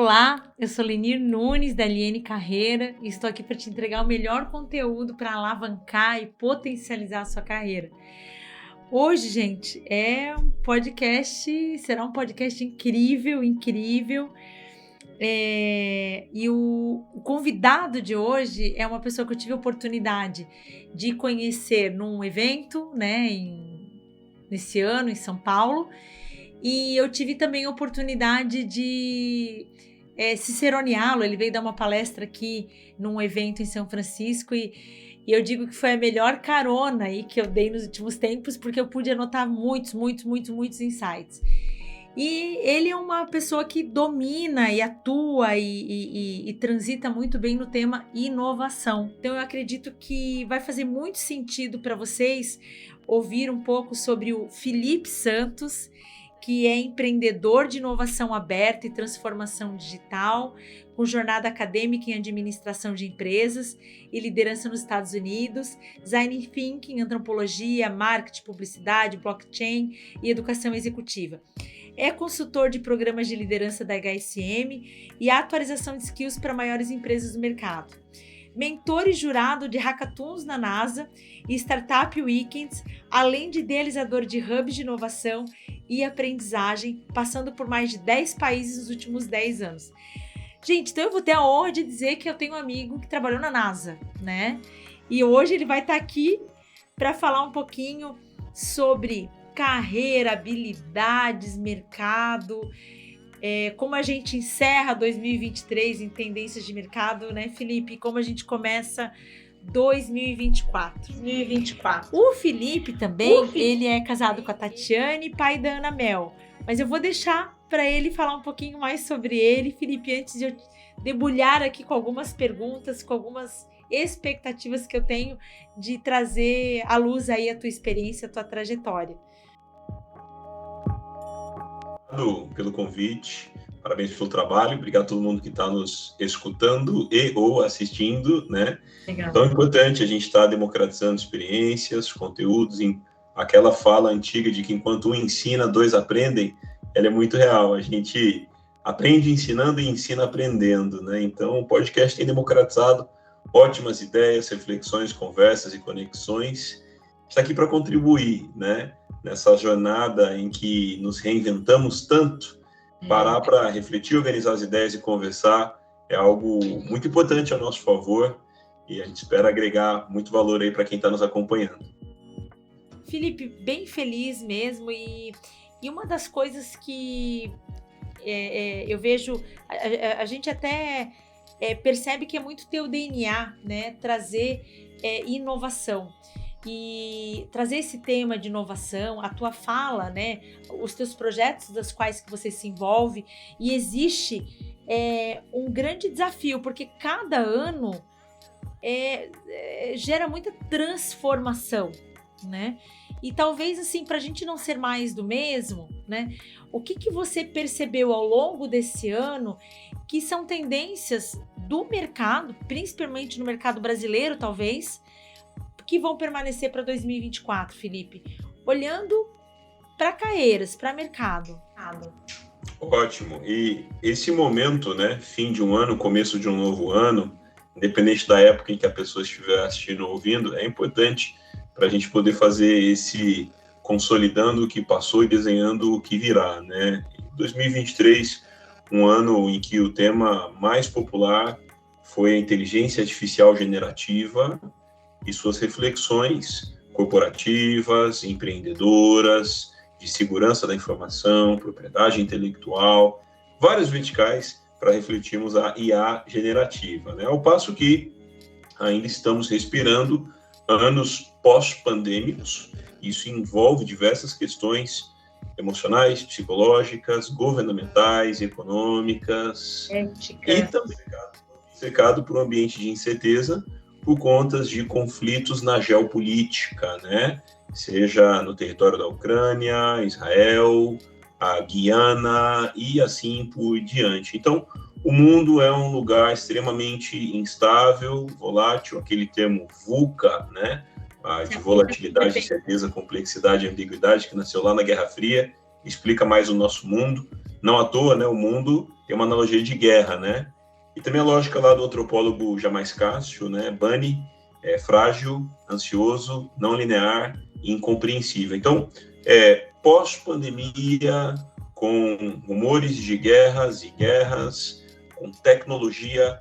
Olá, eu sou Lenir Nunes, da Liene Carreira, e estou aqui para te entregar o melhor conteúdo para alavancar e potencializar a sua carreira. Hoje, gente, será um podcast incrível. E o convidado de hoje é uma pessoa que eu tive a oportunidade de conhecer num evento, né, nesse ano em São Paulo. E eu tive também a oportunidade de ciceroneá-lo. Ele veio dar uma palestra aqui num evento em São Francisco e eu digo que foi a melhor carona aí que eu dei nos últimos tempos, porque eu pude anotar muitos insights. E ele é uma pessoa que domina e atua e transita muito bem no tema inovação. Então eu acredito que vai fazer muito sentido para vocês ouvir um pouco sobre o Felipe Santos, que é empreendedor de inovação aberta e transformação digital, com jornada acadêmica em administração de empresas e liderança nos Estados Unidos, design thinking, antropologia, marketing, publicidade, blockchain e educação executiva. É consultor de programas de liderança da HSM e atualização de skills para maiores empresas do mercado. Mentor e jurado de hackathons na NASA e Startup Weekends, além de idealizador de hubs de inovação e aprendizagem, passando por mais de 10 países nos últimos 10 anos. Gente, então eu vou ter a honra de dizer que eu tenho um amigo que trabalhou na NASA, né? E hoje ele vai estar aqui para falar um pouquinho sobre carreira, habilidades, mercado, como a gente encerra 2023 em tendências de mercado, né, Felipe? Como a gente começa 2024. O Felipe também, ele é casado com a Tatiane, pai da Ana Mel. Mas eu vou deixar para ele falar um pouquinho mais sobre ele, Felipe, antes de eu debulhar aqui com algumas perguntas, com algumas expectativas que eu tenho de trazer à luz aí a tua experiência, a tua trajetória. Obrigado pelo convite, parabéns pelo trabalho, obrigado a todo mundo que está nos escutando e ou assistindo, né? Legal. Então é importante a gente estar democratizando experiências, conteúdos, aquela fala antiga de que enquanto um ensina, dois aprendem, ela é muito real, a gente aprende ensinando e ensina aprendendo, né? Então o podcast tem democratizado ótimas ideias, reflexões, conversas e conexões, está aqui para contribuir, né? Nessa jornada em que nos reinventamos tanto, parar para refletir, organizar as ideias e conversar é algo muito importante a nosso favor e a gente espera agregar muito valor aí para quem está nos acompanhando. Felipe, bem feliz mesmo e uma das coisas que eu vejo, a gente até percebe que é muito teu DNA, né? Trazer inovação. E trazer esse tema de inovação, a tua fala, né, os teus projetos das quais que você se envolve, e existe um grande desafio, porque cada ano gera muita transformação, né? E talvez assim, para a gente não ser mais do mesmo, né? O que você percebeu ao longo desse ano que são tendências do mercado, principalmente no mercado brasileiro, talvez, que vão permanecer para 2024, Felipe? Olhando para carreiras, para mercado. Ótimo. E esse momento, né, fim de um ano, começo de um novo ano, independente da época em que a pessoa estiver assistindo ou ouvindo, é importante para a gente poder fazer esse consolidando o que passou e desenhando o que virá, né? 2023, um ano em que o tema mais popular foi a inteligência artificial generativa e suas reflexões corporativas, empreendedoras, de segurança da informação, propriedade intelectual, vários verticais para refletirmos a IA generativa, né? Ao passo que ainda estamos respirando anos pós-pandêmicos, isso envolve diversas questões emocionais, psicológicas, governamentais, econômicas, ética. E também cercado por um ambiente de incerteza, por conta de conflitos na geopolítica, né? Seja no território da Ucrânia, Israel, a Guiana e assim por diante. Então, o mundo é um lugar extremamente instável, volátil, aquele termo VUCA, né? De volatilidade, incerteza, complexidade e ambiguidade, que nasceu lá na Guerra Fria, explica mais o nosso mundo. Não à toa, né, o mundo tem uma analogia de guerra, né? E também a lógica lá do antropólogo Jamais Cássio, né? Bunny, frágil, ansioso, não linear e incompreensível. Então, pós-pandemia, com rumores de guerras, com tecnologia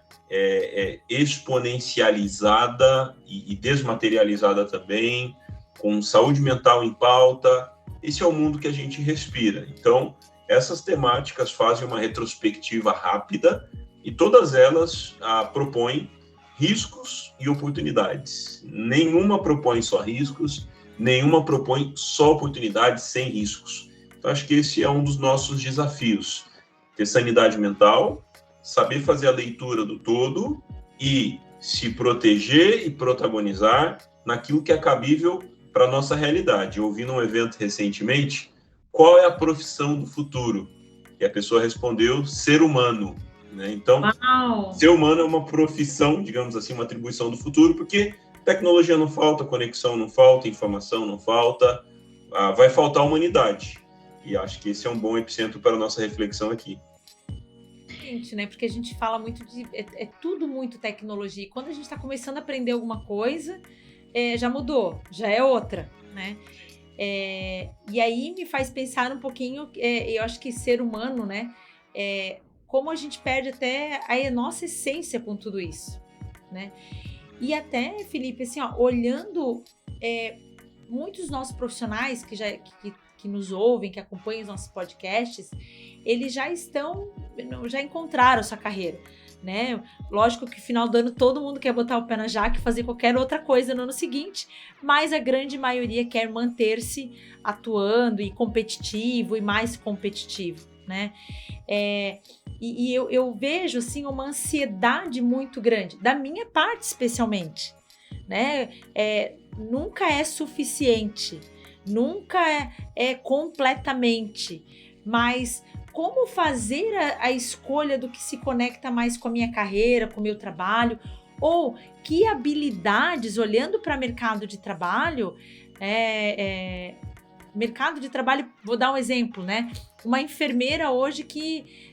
exponencializada e desmaterializada também, com saúde mental em pauta, esse é o mundo que a gente respira. Então, essas temáticas fazem uma retrospectiva rápida e todas elas propõem riscos e oportunidades. Nenhuma propõe só riscos, nenhuma propõe só oportunidades sem riscos. Então, acho que esse é um dos nossos desafios. Ter sanidade mental, saber fazer a leitura do todo e se proteger e protagonizar naquilo que é cabível para a nossa realidade. Eu ouvi num evento recentemente, qual é a profissão do futuro? E a pessoa respondeu, ser humano. Né? Então, Uau. Ser humano é uma profissão, digamos assim, uma atribuição do futuro, porque tecnologia não falta, conexão não falta, informação não falta, vai faltar a humanidade. E acho que esse é um bom epicentro para a nossa reflexão aqui. Né? Porque a gente fala muito de... É tudo muito tecnologia. E quando a gente está começando a aprender alguma coisa, já mudou, já é outra, né? E aí me faz pensar um pouquinho, eu acho que ser humano, né? Como a gente perde até a nossa essência com tudo isso, né? E até, Felipe, assim, ó, olhando muitos nossos profissionais que nos ouvem, que acompanham os nossos podcasts, eles já encontraram a sua carreira, né? Lógico que no final do ano todo mundo quer botar o pé na jaca e fazer qualquer outra coisa no ano seguinte, mas a grande maioria quer manter-se atuando e competitivo e mais competitivo, né? E eu vejo, assim, uma ansiedade muito grande, da minha parte especialmente, né? Nunca é suficiente, nunca é completamente, mas como fazer a escolha do que se conecta mais com a minha carreira, com o meu trabalho, ou que habilidades, olhando para mercado de trabalho, vou dar um exemplo, né? Uma enfermeira hoje que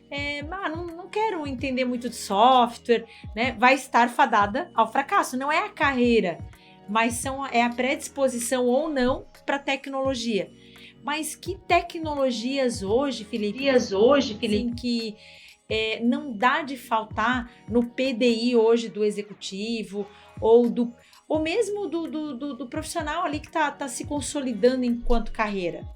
não quero entender muito de software, né? Vai estar fadada ao fracasso. Não é a carreira, mas é a predisposição ou não para tecnologia. Mas que tecnologias hoje, Felipe, que não dá de faltar no PDI hoje do executivo ou mesmo do profissional ali que está se consolidando enquanto carreira?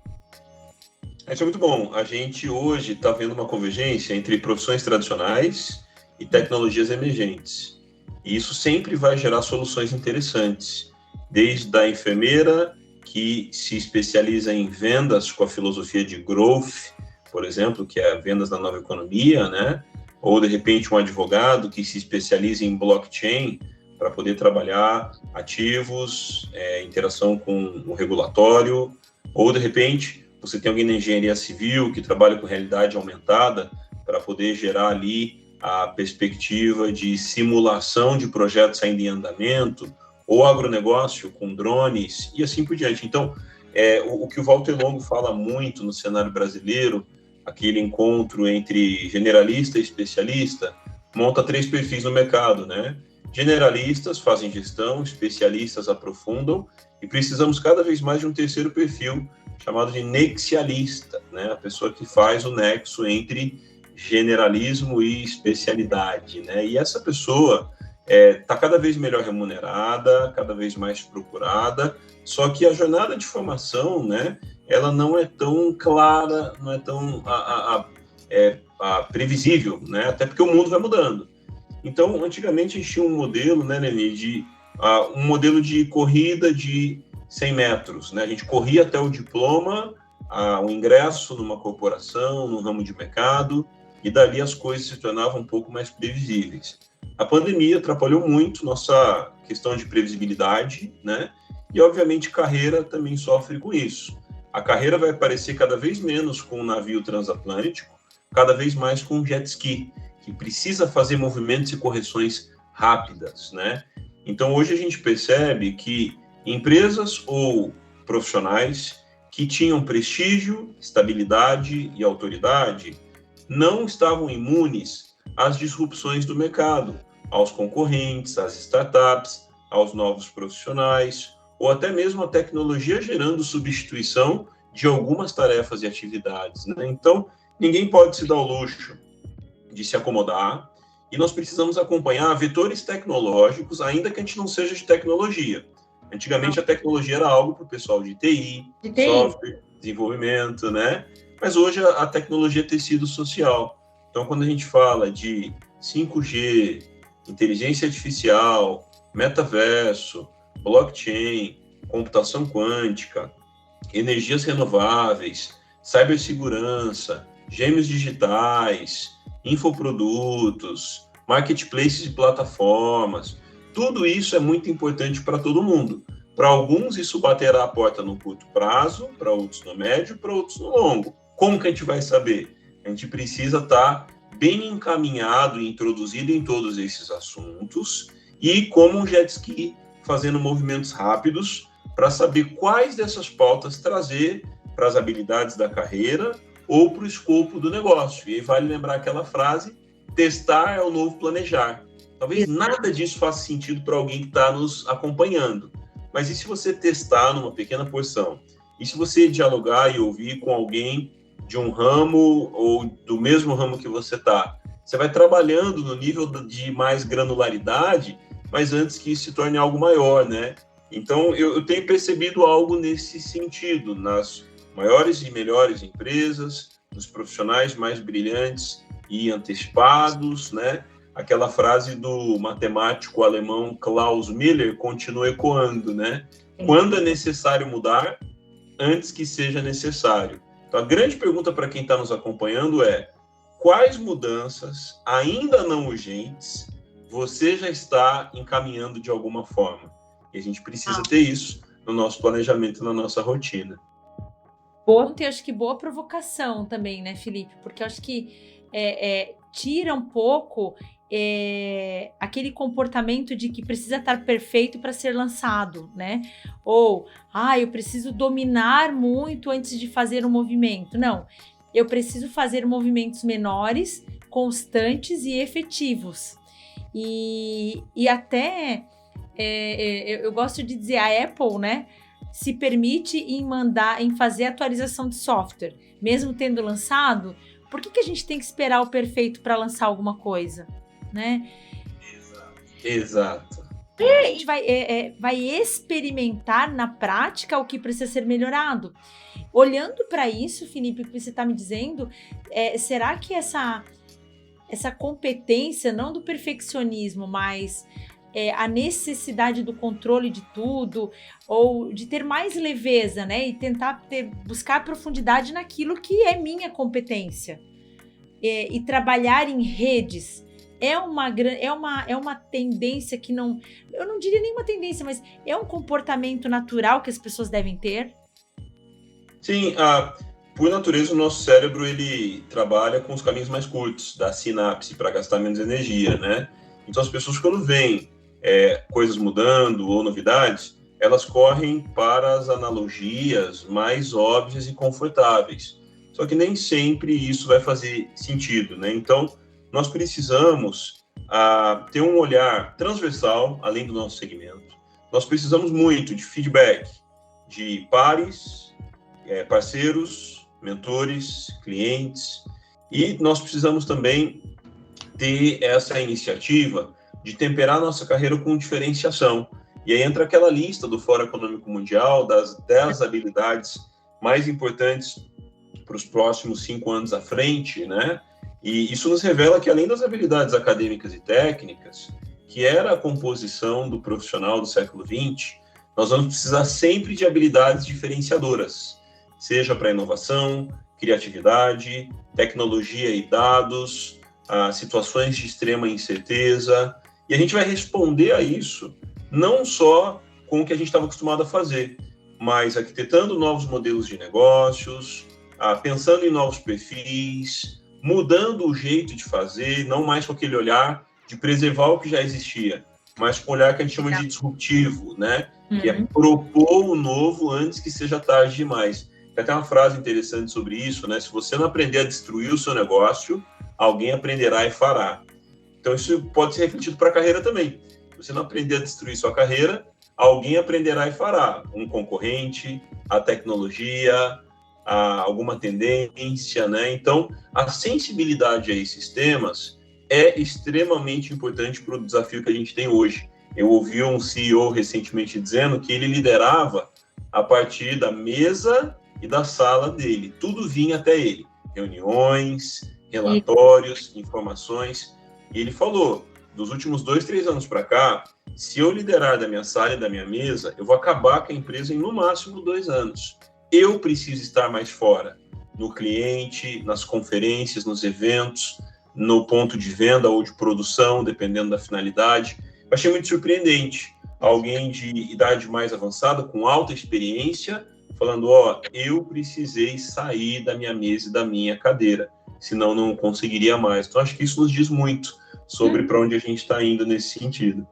Isso é muito bom. A gente hoje está vendo uma convergência entre profissões tradicionais e tecnologias emergentes. E isso sempre vai gerar soluções interessantes. Desde a enfermeira, que se especializa em vendas com a filosofia de growth, por exemplo, que é vendas na nova economia, né? Ou, de repente, um advogado que se especializa em blockchain para poder trabalhar ativos, interação com o regulatório. Ou, de repente, você tem alguém na engenharia civil que trabalha com realidade aumentada para poder gerar ali a perspectiva de simulação de projetos ainda em andamento, ou agronegócio com drones e assim por diante. Então, o que o Walter Longo fala muito no cenário brasileiro, aquele encontro entre generalista e especialista, monta 3 perfis no mercado, né? Generalistas fazem gestão, especialistas aprofundam, e precisamos cada vez mais de um terceiro perfil, chamado de nexialista, né? A pessoa que faz o nexo entre generalismo e especialidade, né? E essa pessoa está cada vez melhor remunerada, cada vez mais procurada, só que a jornada de formação, né, ela não é tão clara, não é tão previsível, né, até porque o mundo vai mudando. Então, antigamente, a gente tinha um modelo, né, Neni, um modelo de corrida de 100 metros, né, a gente corria até o diploma, o ingresso numa corporação, num ramo de mercado, e dali as coisas se tornavam um pouco mais previsíveis. A pandemia atrapalhou muito nossa questão de previsibilidade, né? E, obviamente, carreira também sofre com isso. A carreira vai aparecer cada vez menos com um navio transatlântico, cada vez mais com um jet ski, que precisa fazer movimentos e correções rápidas, né? Então, hoje a gente percebe que empresas ou profissionais que tinham prestígio, estabilidade e autoridade não estavam imunes às disrupções do mercado, aos concorrentes, às startups, aos novos profissionais, ou até mesmo a tecnologia gerando substituição de algumas tarefas e atividades, né? Então, ninguém pode se dar o luxo de se acomodar, e nós precisamos acompanhar vetores tecnológicos, ainda que a gente não seja de tecnologia. Antigamente, a tecnologia era algo para o pessoal de TI, software, desenvolvimento, né? Mas hoje a tecnologia é tecido social. Então, quando a gente fala de 5G, inteligência artificial, metaverso, blockchain, computação quântica, energias renováveis, cibersegurança, gêmeos digitais, infoprodutos, marketplaces e plataformas, tudo isso é muito importante para todo mundo. Para alguns, isso baterá a porta no curto prazo, para outros no médio, para outros no longo. Como que a gente vai saber? A gente precisa estar bem encaminhado e introduzido em todos esses assuntos e, como um jet ski, fazendo movimentos rápidos para saber quais dessas pautas trazer para as habilidades da carreira ou para o escopo do negócio. E aí vale lembrar aquela frase, testar é o novo planejar. Talvez nada disso faça sentido para alguém que está nos acompanhando. Mas e se você testar numa pequena porção? E se você dialogar e ouvir com alguém de um ramo ou do mesmo ramo que você está? Você vai trabalhando no nível de mais granularidade, mas antes que isso se torne algo maior, né? Então, eu tenho percebido algo nesse sentido, nas maiores e melhores empresas, nos profissionais mais brilhantes e antecipados, né? Aquela frase do matemático alemão Klaus Miller continua ecoando, né? Quando é necessário mudar, antes que seja necessário. Então, a grande pergunta para quem está nos acompanhando é: quais mudanças, ainda não urgentes, você já está encaminhando de alguma forma? E a gente precisa ter isso no nosso planejamento, na nossa rotina. Eu acho que boa provocação também, né, Felipe? Porque eu acho que tira um pouco aquele comportamento de que precisa estar perfeito para ser lançado, né? Ou, eu preciso dominar muito antes de fazer um movimento. Não, eu preciso fazer movimentos menores, constantes e efetivos. E até, eu gosto de dizer, a Apple, né, se permite em fazer atualização de software, mesmo tendo lançado. Por que a gente tem que esperar o perfeito para lançar alguma coisa, né? Exato. A gente vai experimentar na prática o que precisa ser melhorado. Olhando para isso, Felipe, o que você está me dizendo, será que essa competência, não do perfeccionismo, mas a necessidade do controle de tudo, ou de ter mais leveza, né? E tentar buscar profundidade naquilo que é minha competência. E trabalhar em redes é uma tendência que não... Eu não diria nem uma tendência, mas é um comportamento natural que as pessoas devem ter? Sim, por natureza, o nosso cérebro ele trabalha com os caminhos mais curtos da sinapse para gastar menos energia, né? Então, as pessoas, quando veem coisas mudando ou novidades, elas correm para as analogias mais óbvias e confortáveis. Só que nem sempre isso vai fazer sentido, né? Então, nós precisamos ter um olhar transversal, além do nosso segmento. Nós precisamos muito de feedback de pares, parceiros, mentores, clientes, e nós precisamos também ter essa iniciativa de temperar nossa carreira com diferenciação. E aí entra aquela lista do Fórum Econômico Mundial das 10 habilidades mais importantes para os próximos 5 anos à frente, né? E isso nos revela que, além das habilidades acadêmicas e técnicas, que era a composição do profissional do século XX, nós vamos precisar sempre de habilidades diferenciadoras, seja para inovação, criatividade, tecnologia e dados, situações de extrema incerteza. E a gente vai responder a isso não só com o que a gente estava acostumado a fazer, mas arquitetando novos modelos de negócios, pensando em novos perfis, mudando o jeito de fazer, não mais com aquele olhar de preservar o que já existia, mas com o olhar que a gente chama de disruptivo, né? Que é propor o novo antes que seja tarde demais. Tem até uma frase interessante sobre isso, né? Se você não aprender a destruir o seu negócio, alguém aprenderá e fará. Então, isso pode ser refletido para a carreira também. Se você não aprender a destruir sua carreira, alguém aprenderá e fará. Um concorrente, a tecnologia, alguma tendência, né? Então, a sensibilidade a esses temas é extremamente importante para o desafio que a gente tem hoje. Eu ouvi um CEO recentemente dizendo que ele liderava a partir da mesa e da sala dele. Tudo vinha até ele. Reuniões, relatórios, informações. E ele falou, dos últimos 2, 3 anos para cá, se eu liderar da minha sala e da minha mesa, eu vou acabar com a empresa em, no máximo, 2 anos. Eu preciso estar mais fora, no cliente, nas conferências, nos eventos, no ponto de venda ou de produção, dependendo da finalidade. Eu achei muito surpreendente. Alguém de idade mais avançada, com alta experiência, falando, eu precisei sair da minha mesa e da minha cadeira, senão não conseguiria mais. Então, acho que isso nos diz muito sobre para onde a gente está indo nesse sentido.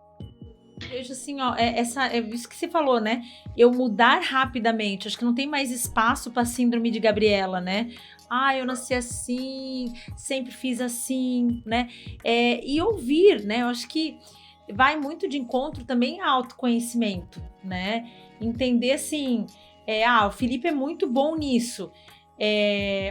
Vejo assim, é isso que você falou, né? Eu mudar rapidamente. Acho que não tem mais espaço para síndrome de Gabriela, né? Eu nasci assim, sempre fiz assim, né? E ouvir, né? Eu acho que vai muito de encontro também a autoconhecimento, né? Entender assim, o Felipe é muito bom nisso.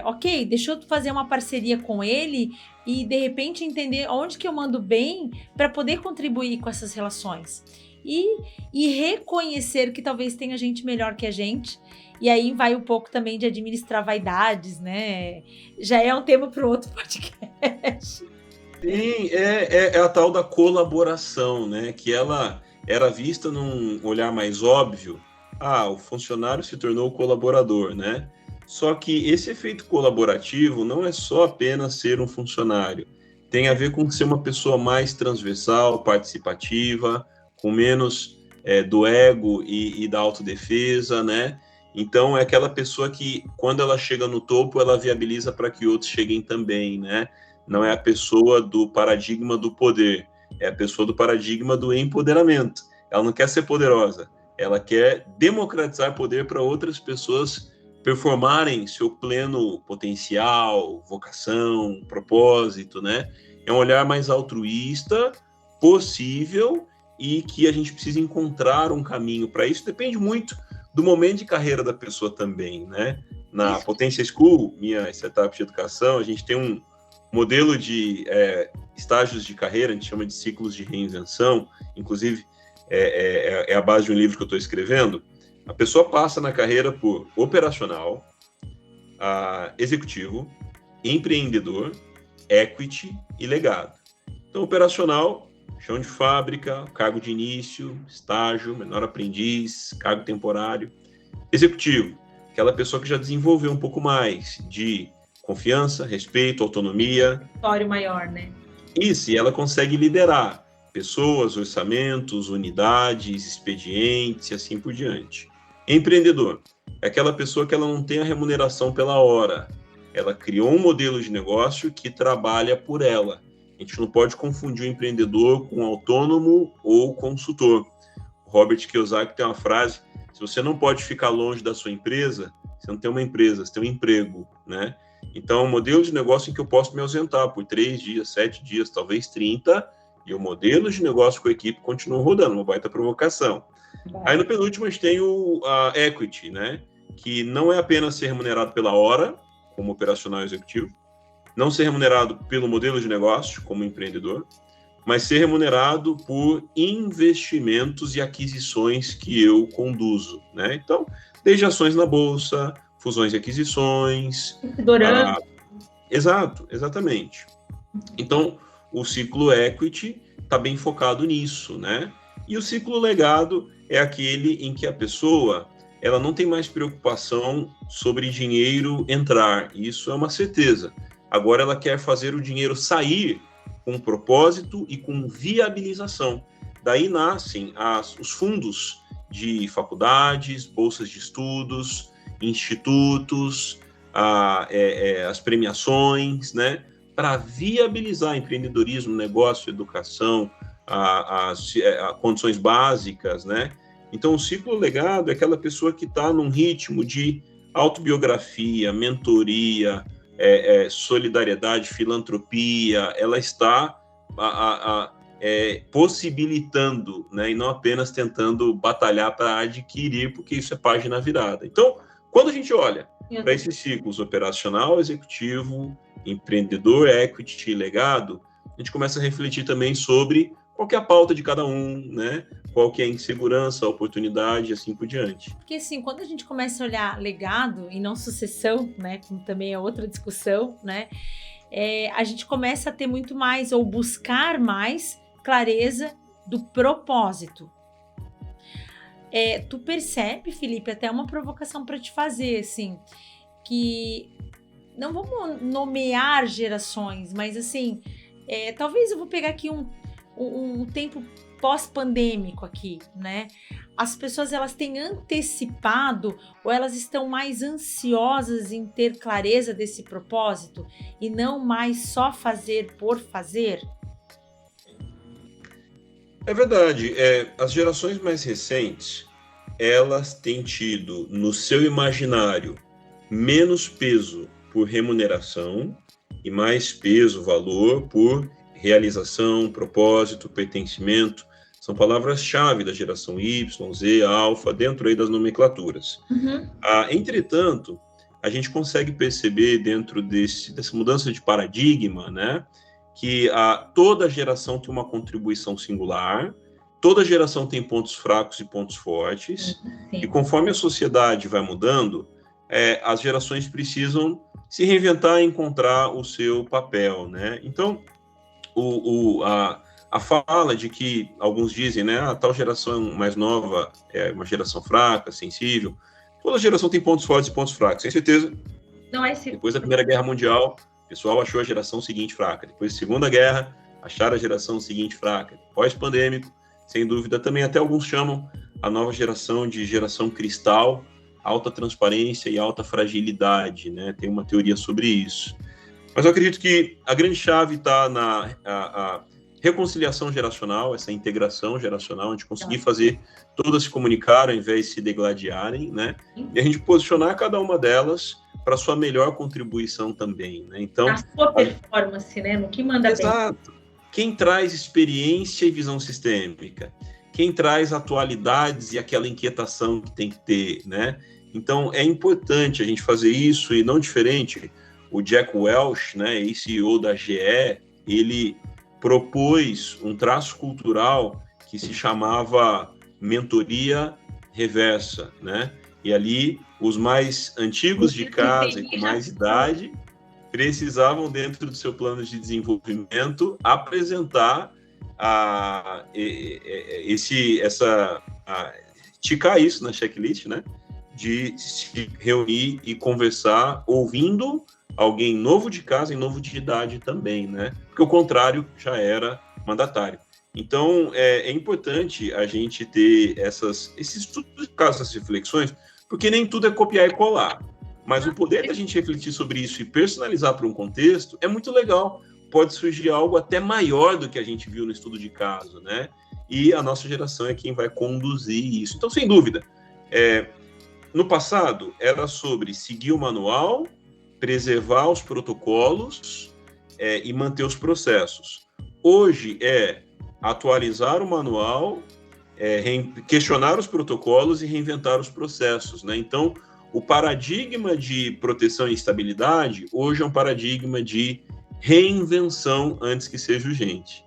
Ok, deixa eu fazer uma parceria com ele e de repente entender onde que eu mando bem para poder contribuir com essas relações e reconhecer que talvez tenha gente melhor que a gente, e aí vai um pouco também de administrar vaidades, né? Já é um tema para outro podcast. Sim, é a tal da colaboração, né? Que ela era vista num olhar mais óbvio. O funcionário se tornou colaborador, né? Só que esse efeito colaborativo não é só apenas ser um funcionário. Tem a ver com ser uma pessoa mais transversal, participativa, com menos do ego e da autodefesa, né? Então, é aquela pessoa que, quando ela chega no topo, ela viabiliza para que outros cheguem também, né? Não é a pessoa do paradigma do poder, é a pessoa do paradigma do empoderamento. Ela não quer ser poderosa, ela quer democratizar poder para outras pessoas performarem seu pleno potencial, vocação, propósito, né? É um olhar mais altruísta, possível, e que a gente precisa encontrar um caminho para isso. Depende muito do momento de carreira da pessoa também, né? Na Potência School, minha startup de educação, a gente tem um modelo de estágios de carreira, a gente chama de ciclos de reinvenção, inclusive é a base de um livro que eu estou escrevendo. A pessoa passa na carreira por operacional, executivo, empreendedor, equity e legado. Então, operacional, chão de fábrica, cargo de início, estágio, menor aprendiz, cargo temporário. Executivo, aquela pessoa que já desenvolveu um pouco mais de confiança, respeito, autonomia. História maior, né? Isso, e ela consegue liderar pessoas, orçamentos, unidades, expedientes e assim por diante. Empreendedor, é aquela pessoa que ela não tem a remuneração pela hora. Ela criou um modelo de negócio que trabalha por ela. A gente não pode confundir o empreendedor com autônomo ou consultor. O Robert Kiyosaki tem uma frase, se você não pode ficar longe da sua empresa, você não tem uma empresa, você tem um emprego, né? Então, um modelo de negócio em que eu posso me ausentar por 3 dias, 7 dias, talvez 30, e o modelo de negócio com a equipe continua rodando, uma baita provocação. Aí, no penúltimo, a gente tem a equity, né? Que não é apenas ser remunerado pela hora, como operacional executivo, não ser remunerado pelo modelo de negócio, como empreendedor, mas ser remunerado por investimentos e aquisições que eu conduzo, né? Então, desde ações na bolsa, fusões e aquisições. Exatamente. Então, o ciclo equity está bem focado nisso, né? E o ciclo legado é aquele em que a pessoa ela não tem mais preocupação sobre dinheiro entrar. Isso é uma certeza. Agora ela quer fazer o dinheiro sair com propósito e com viabilização. Daí nascem os fundos de faculdades, bolsas de estudos, institutos, as premiações, né? Para viabilizar empreendedorismo, negócio, educação, as condições básicas, né? Então, o ciclo legado é aquela pessoa que está num ritmo de autobiografia, mentoria, solidariedade, filantropia, ela está possibilitando, né, e não apenas tentando batalhar para adquirir, porque isso é página virada. Então, quando a gente olha para esses ciclos operacional, executivo, empreendedor, equity, legado, a gente começa a refletir também sobre qual que é a pauta de cada um, né? Qual que é a insegurança, a oportunidade e assim por diante. Porque assim, quando a gente começa a olhar legado e não sucessão, né, como também é outra discussão, né, a gente começa a ter muito mais ou buscar mais clareza do propósito. Tu percebe, Felipe, até uma provocação para te fazer, assim, que não vamos nomear gerações, mas assim, talvez eu vou pegar aqui um tempo pós-pandêmico aqui, né? As pessoas, elas têm antecipado ou elas estão mais ansiosas em ter clareza desse propósito e não mais só fazer por fazer? É verdade. As gerações mais recentes, elas têm tido no seu imaginário menos peso por remuneração e mais peso, valor por realização, propósito, pertencimento. São palavras-chave da geração Y, Z, alfa, dentro aí das nomenclaturas. Uhum. Entretanto, a gente consegue perceber dentro dessa mudança de paradigma, né, que toda geração tem uma contribuição singular, toda geração tem pontos fracos e pontos fortes, e conforme a sociedade vai mudando, as gerações precisam se reinventar e encontrar o seu papel, né? Então, a fala de que alguns dizem, né, a tal geração mais nova é uma geração fraca, sensível. Toda geração tem pontos fortes e pontos fracos, sem certeza. Não é esse... Depois da Primeira Guerra Mundial, o pessoal achou a geração seguinte fraca. Depois da Segunda Guerra, acharam a geração seguinte fraca. Pós-pandêmico, sem dúvida, também até alguns chamam a nova geração de geração cristal, alta transparência e alta fragilidade, né? Tem uma teoria sobre isso. Mas eu acredito que a grande chave está na a reconciliação geracional, essa integração geracional, a gente conseguir fazer todas se comunicar ao invés de se degladiarem, né? E a gente posicionar cada uma delas para sua melhor contribuição também, né? Então, a sua performance, né? No que manda bem. Exato. Quem traz experiência e visão sistêmica? Quem traz atualidades e aquela inquietação que tem que ter, né? Então, é importante a gente fazer isso e não diferente. O Jack Welch, né, CEO da GE, ele propôs um traço cultural que se chamava mentoria reversa, né? E ali, os mais antigos de casa e com mais idade precisavam, dentro do seu plano de desenvolvimento, apresentar ticar isso na checklist, né? De se reunir e conversar, ouvindo alguém novo de casa e novo de idade também, né? Porque o contrário já era mandatário. Então, é importante a gente ter esses estudos de caso, essas reflexões, porque nem tudo é copiar e colar. Mas o poder da gente refletir sobre isso e personalizar para um contexto é muito legal. Pode surgir algo até maior do que a gente viu no estudo de caso, né? E a nossa geração é quem vai conduzir isso. Então, sem dúvida, no passado era sobre seguir o manual, preservar os protocolos e manter os processos. Hoje é atualizar o manual, questionar os protocolos e reinventar os processos, né? Então, o paradigma de proteção e estabilidade hoje é um paradigma de reinvenção antes que seja urgente.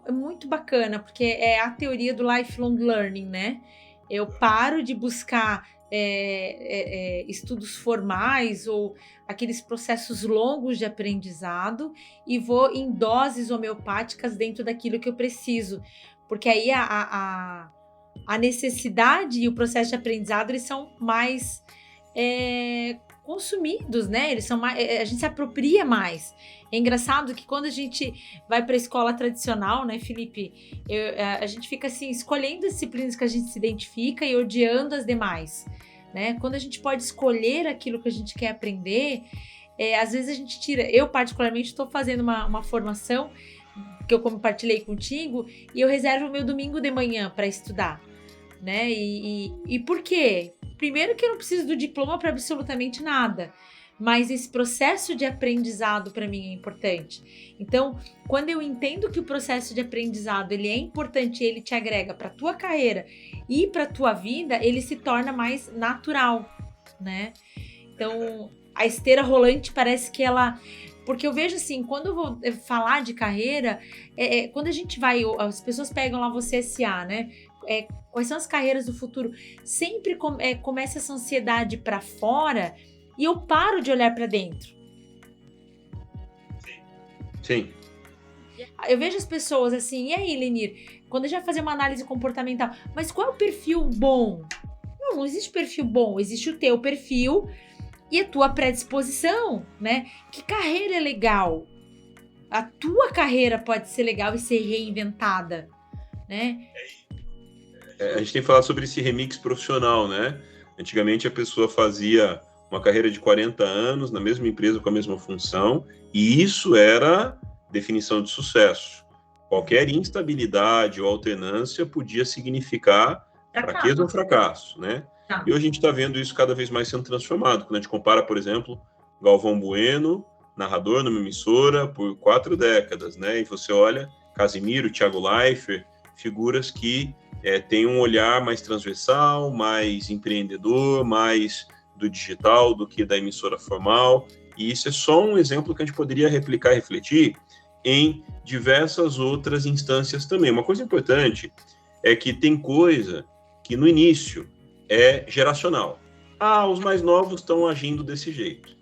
É muito bacana, porque é a teoria do lifelong learning, né? Eu paro de buscar estudos formais ou aqueles processos longos de aprendizado e vou em doses homeopáticas dentro daquilo que eu preciso, porque aí a necessidade e o processo de aprendizado, eles são mais consumidos, né? Eles são mais, a gente se apropria mais. É engraçado que quando a gente vai para a escola tradicional, né, Felipe, a gente fica assim, escolhendo as disciplinas que a gente se identifica e odiando as demais, né? Quando a gente pode escolher aquilo que a gente quer aprender, às vezes a gente tira. Eu, particularmente, estou fazendo uma formação que eu compartilhei contigo e eu reservo o meu domingo de manhã para estudar, né? E por quê? primeiro que eu não preciso do diploma para absolutamente nada, mas esse processo de aprendizado para mim é importante. Então, quando eu entendo que o processo de aprendizado ele é importante, ele te agrega para tua carreira e para tua vida, ele se torna mais natural, né? Então, a esteira rolante parece que ela... Porque eu vejo assim, quando eu vou falar de carreira, quando a gente vai, as pessoas pegam lá você SA, né? Quais são as carreiras do futuro? Sempre começa essa ansiedade para fora e eu paro de olhar para dentro. Sim. Eu vejo as pessoas assim, e aí, Lenir? Quando a gente vai fazer uma análise comportamental, mas qual é o perfil bom? Não existe perfil bom, existe o teu perfil e a tua predisposição, né? Que carreira é legal? A tua carreira pode ser legal e ser reinventada, né? A gente tem falado sobre esse remix profissional, né? Antigamente a pessoa fazia uma carreira de 40 anos na mesma empresa com a mesma função, e isso era definição de sucesso. Qualquer instabilidade ou alternância podia significar fraqueza ou fracasso, né? E hoje a gente está vendo isso cada vez mais sendo transformado. Quando a gente compara, por exemplo, Galvão Bueno, narrador numa emissora por 4 décadas, né? E você olha Casimiro, Thiago Leifert, figuras que têm um olhar mais transversal, mais empreendedor, mais do digital do que da emissora formal. E isso é só um exemplo que a gente poderia replicar e refletir em diversas outras instâncias também. Uma coisa importante é que tem coisa que no início é geracional. Os mais novos estão agindo desse jeito.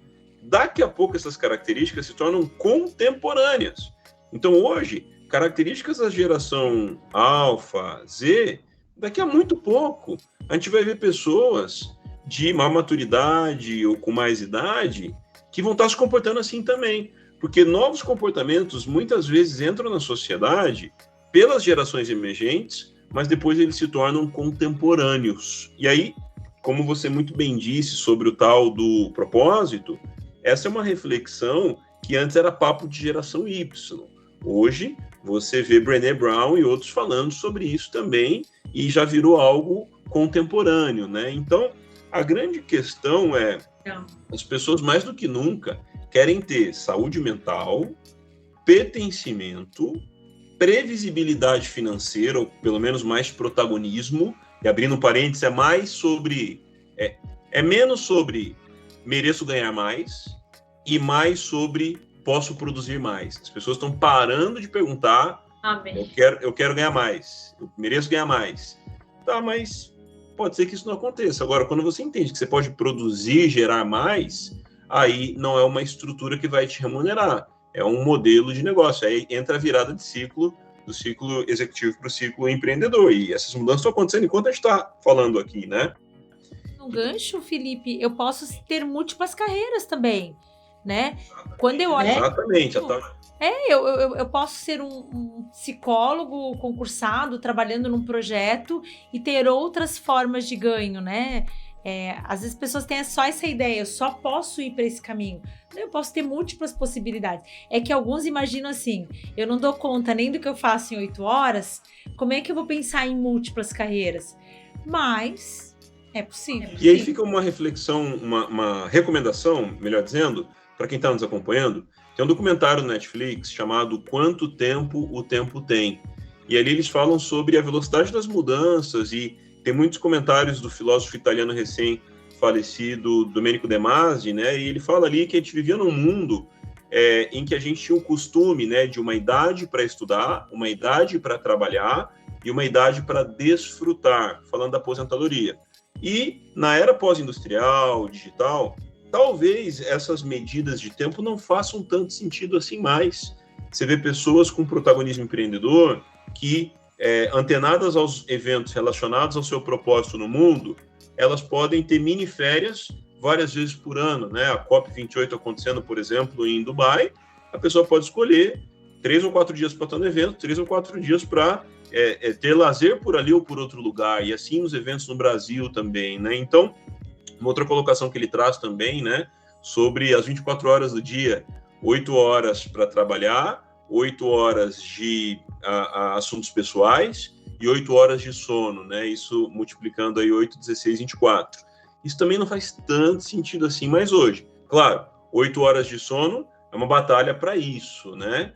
Daqui a pouco essas características se tornam contemporâneas. Então hoje, características da geração Alfa, Z, daqui a muito pouco a gente vai ver pessoas de maior maturidade ou com mais idade que vão estar se comportando assim também. Porque novos comportamentos muitas vezes entram na sociedade pelas gerações emergentes, mas depois eles se tornam contemporâneos. E aí, como você muito bem disse sobre o tal do propósito, essa é uma reflexão que antes era papo de geração Y. Hoje, você vê Brené Brown e outros falando sobre isso também, e já virou algo contemporâneo, né? Então, a grande questão é, as pessoas mais do que nunca querem ter saúde mental, pertencimento, previsibilidade financeira, ou pelo menos mais protagonismo, e abrindo um parênteses, é mais sobre... É menos sobre mereço ganhar mais e mais sobre posso produzir mais. As pessoas estão parando de perguntar, eu quero ganhar mais, eu mereço ganhar mais. Tá, mas pode ser que isso não aconteça. Agora, quando você entende que você pode produzir, gerar mais, aí não é uma estrutura que vai te remunerar, é um modelo de negócio. Aí entra a virada de ciclo, do ciclo executivo para o ciclo empreendedor. E essas mudanças estão acontecendo enquanto a gente está falando aqui, né? No gancho, Felipe, eu posso ter múltiplas carreiras também, né? Quando eu olho... Exatamente. Eu posso ser um psicólogo concursado, trabalhando num projeto e ter outras formas de ganho, né? Às vezes as pessoas têm só essa ideia, eu só posso ir para esse caminho. Eu posso ter múltiplas possibilidades. É que alguns imaginam assim, eu não dou conta nem do que eu faço em 8 horas, como é que eu vou pensar em múltiplas carreiras? Mas é possível. E aí fica uma reflexão, uma recomendação, melhor dizendo, para quem está nos acompanhando. Tem um documentário no Netflix chamado Quanto Tempo o Tempo Tem. E ali eles falam sobre a velocidade das mudanças e tem muitos comentários do filósofo italiano recém-falecido Domenico De Masi, né? E ele fala ali que a gente vivia num mundo em que a gente tinha o costume, né, de uma idade para estudar, uma idade para trabalhar e uma idade para desfrutar, falando da aposentadoria. E na era pós-industrial, digital, talvez essas medidas de tempo não façam tanto sentido assim mais. Você vê pessoas com protagonismo empreendedor que, antenadas aos eventos relacionados ao seu propósito no mundo, elas podem ter mini férias várias vezes por ano, né? A COP28 acontecendo, por exemplo, em Dubai, a pessoa pode escolher 3 ou 4 dias para estar no evento, 3 ou 4 dias para ter lazer por ali ou por outro lugar, e assim os eventos no Brasil também, né? Então, uma outra colocação que ele traz também, né, sobre as 24 horas do dia, 8 horas para trabalhar, 8 horas de assuntos pessoais e 8 horas de sono, né? Isso multiplicando aí 8, 16, 24. Isso também não faz tanto sentido assim mais hoje. Claro, 8 horas de sono é uma batalha para isso, né?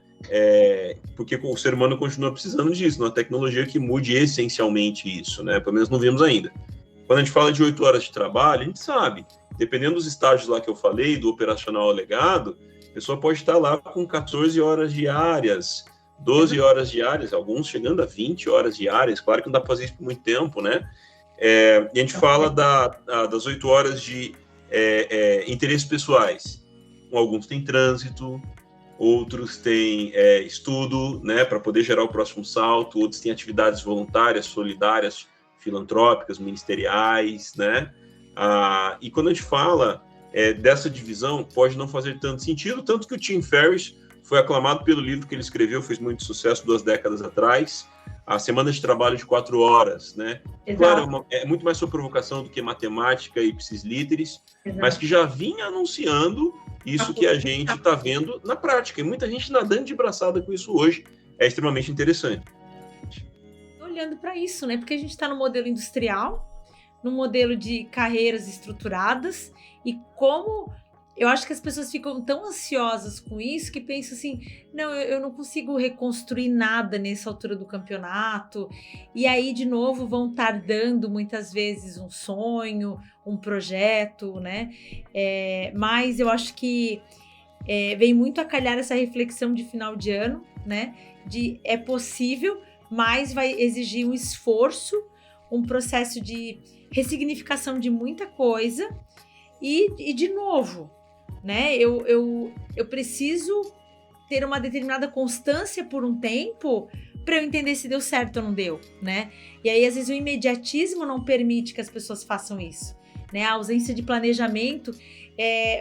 Porque o ser humano continua precisando disso, uma tecnologia que mude essencialmente isso, né? Pelo menos não vimos ainda. Quando a gente fala de 8 horas de trabalho, a gente sabe, dependendo dos estágios lá que eu falei, do operacional alegado, a pessoa pode estar lá com 14 horas diárias, 12 horas diárias, alguns chegando a 20 horas diárias, claro que não dá para fazer isso por muito tempo, né? E a gente fala das 8 horas de interesses pessoais. Alguns têm trânsito, outros têm estudo, né, para poder gerar o próximo salto, outros têm atividades voluntárias, solidárias, filantrópicas, ministeriais, né? E quando a gente fala dessa divisão, pode não fazer tanto sentido, tanto que o Tim Ferriss foi aclamado pelo livro que ele escreveu, fez muito sucesso 2 décadas atrás, a Semana de Trabalho de 4 Horas, né? Exato. Claro, é muito mais sobre provocação do que matemática e ipsis literis, mas que já vinha anunciando isso que a gente está vendo na prática. E muita gente nadando de braçada com isso hoje. É extremamente interessante. Olhando para isso, né? Porque a gente está no modelo industrial, no modelo de carreiras estruturadas, e como eu acho que as pessoas ficam tão ansiosas com isso que pensam assim, não, eu não consigo reconstruir nada nessa altura do campeonato, e aí de novo vão tardando muitas vezes um sonho, um projeto, né? Mas eu acho que vem muito a calhar essa reflexão de final de ano, né? De é possível, mas vai exigir um esforço, um processo de ressignificação de muita coisa, e de novo, né? Eu preciso ter uma determinada constância por um tempo para eu entender se deu certo ou não deu, né? E aí, às vezes, o imediatismo não permite que as pessoas façam isso, né? A ausência de planejamento,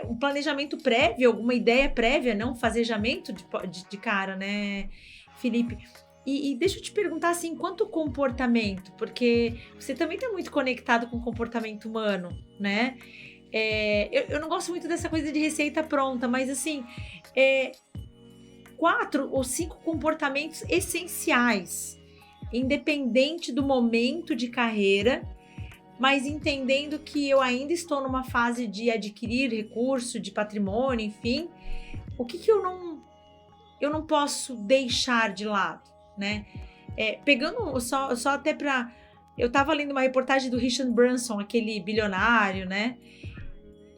um planejamento prévio, alguma ideia prévia, não fazejamento de cara, né, Felipe? E deixa eu te perguntar, assim, quanto comportamento, porque você também está muito conectado com o comportamento humano, né? Eu não gosto muito dessa coisa de receita pronta, mas assim, 4 ou 5 comportamentos essenciais, independente do momento de carreira, mas entendendo que eu ainda estou numa fase de adquirir recurso, de patrimônio, enfim, o que eu não posso deixar de lado, né? Pegando só até para... Eu estava lendo uma reportagem do Richard Branson, aquele bilionário, né?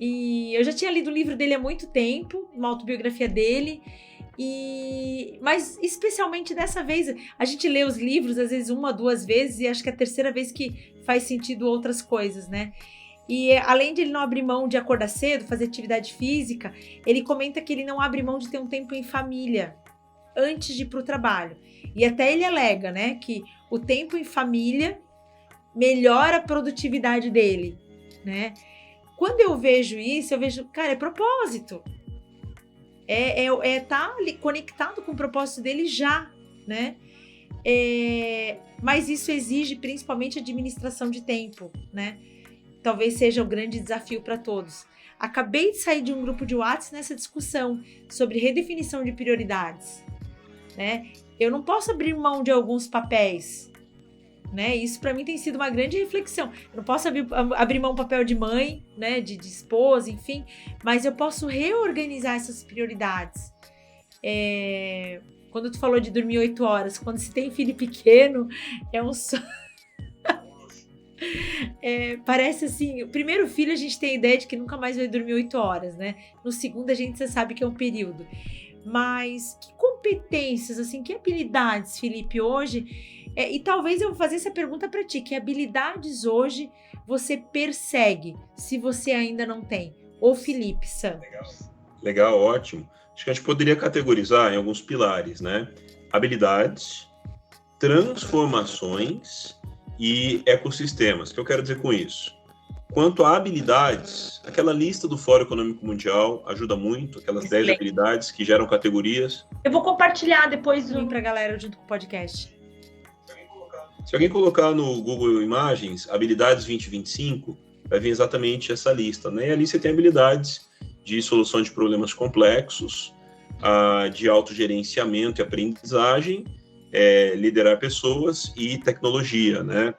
E eu já tinha lido o livro dele há muito tempo, uma autobiografia dele, mas especialmente dessa vez, a gente lê os livros às vezes 1 ou 2 vezes, e acho que é a terceira vez que faz sentido outras coisas, né? E além de ele não abrir mão de acordar cedo, fazer atividade física, ele comenta que ele não abre mão de ter um tempo em família antes de ir para o trabalho. E até ele alega, né, que o tempo em família melhora a produtividade dele, né? Quando eu vejo isso, eu vejo, cara, é propósito. Tá conectado com o propósito dele já, né? Mas isso exige principalmente administração de tempo, né? Talvez seja o grande desafio para todos. Acabei de sair de um grupo de WhatsApp nessa discussão sobre redefinição de prioridades, né? Eu não posso abrir mão de alguns papéis, né? Isso para mim tem sido uma grande reflexão. Eu não posso abrir mão do papel de mãe, né? De esposa, enfim, mas eu posso reorganizar essas prioridades. Quando tu falou de dormir 8 horas, quando se tem filho pequeno, é um sonho. Parece assim, o primeiro filho a gente tem a ideia de que nunca mais vai dormir 8 horas, né? No segundo a gente já sabe que é um período. Mas que competências, assim, que habilidades, Felipe, hoje... e talvez eu vou fazer essa pergunta para ti, que habilidades hoje você persegue, se você ainda não tem? Ô Felipe, Sam. Legal, ótimo. Acho que a gente poderia categorizar em alguns pilares, né? Habilidades, transformações e ecossistemas. O que eu quero dizer com isso? Quanto a habilidades, aquela lista do Fórum Econômico Mundial ajuda muito, aquelas 10 habilidades que geram categorias. Eu vou compartilhar depois para a galera junto com o podcast. Se alguém colocar no Google Imagens, habilidades 2025, vai vir exatamente essa lista, né? E ali você tem habilidades de solução de problemas complexos, de autogerenciamento e aprendizagem, liderar pessoas e tecnologia, né?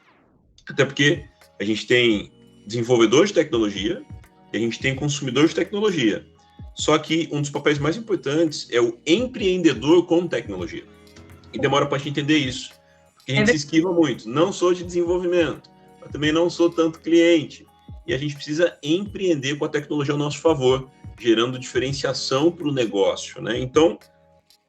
Até porque a gente tem desenvolvedor de tecnologia e a gente tem consumidor de tecnologia. Só que um dos papéis mais importantes é o empreendedor com tecnologia. E demora para a gente entender isso. Porque a gente se esquiva muito. Não sou de desenvolvimento, mas também não sou tanto cliente. E a gente precisa empreender com a tecnologia ao nosso favor, gerando diferenciação para o negócio, né? Então,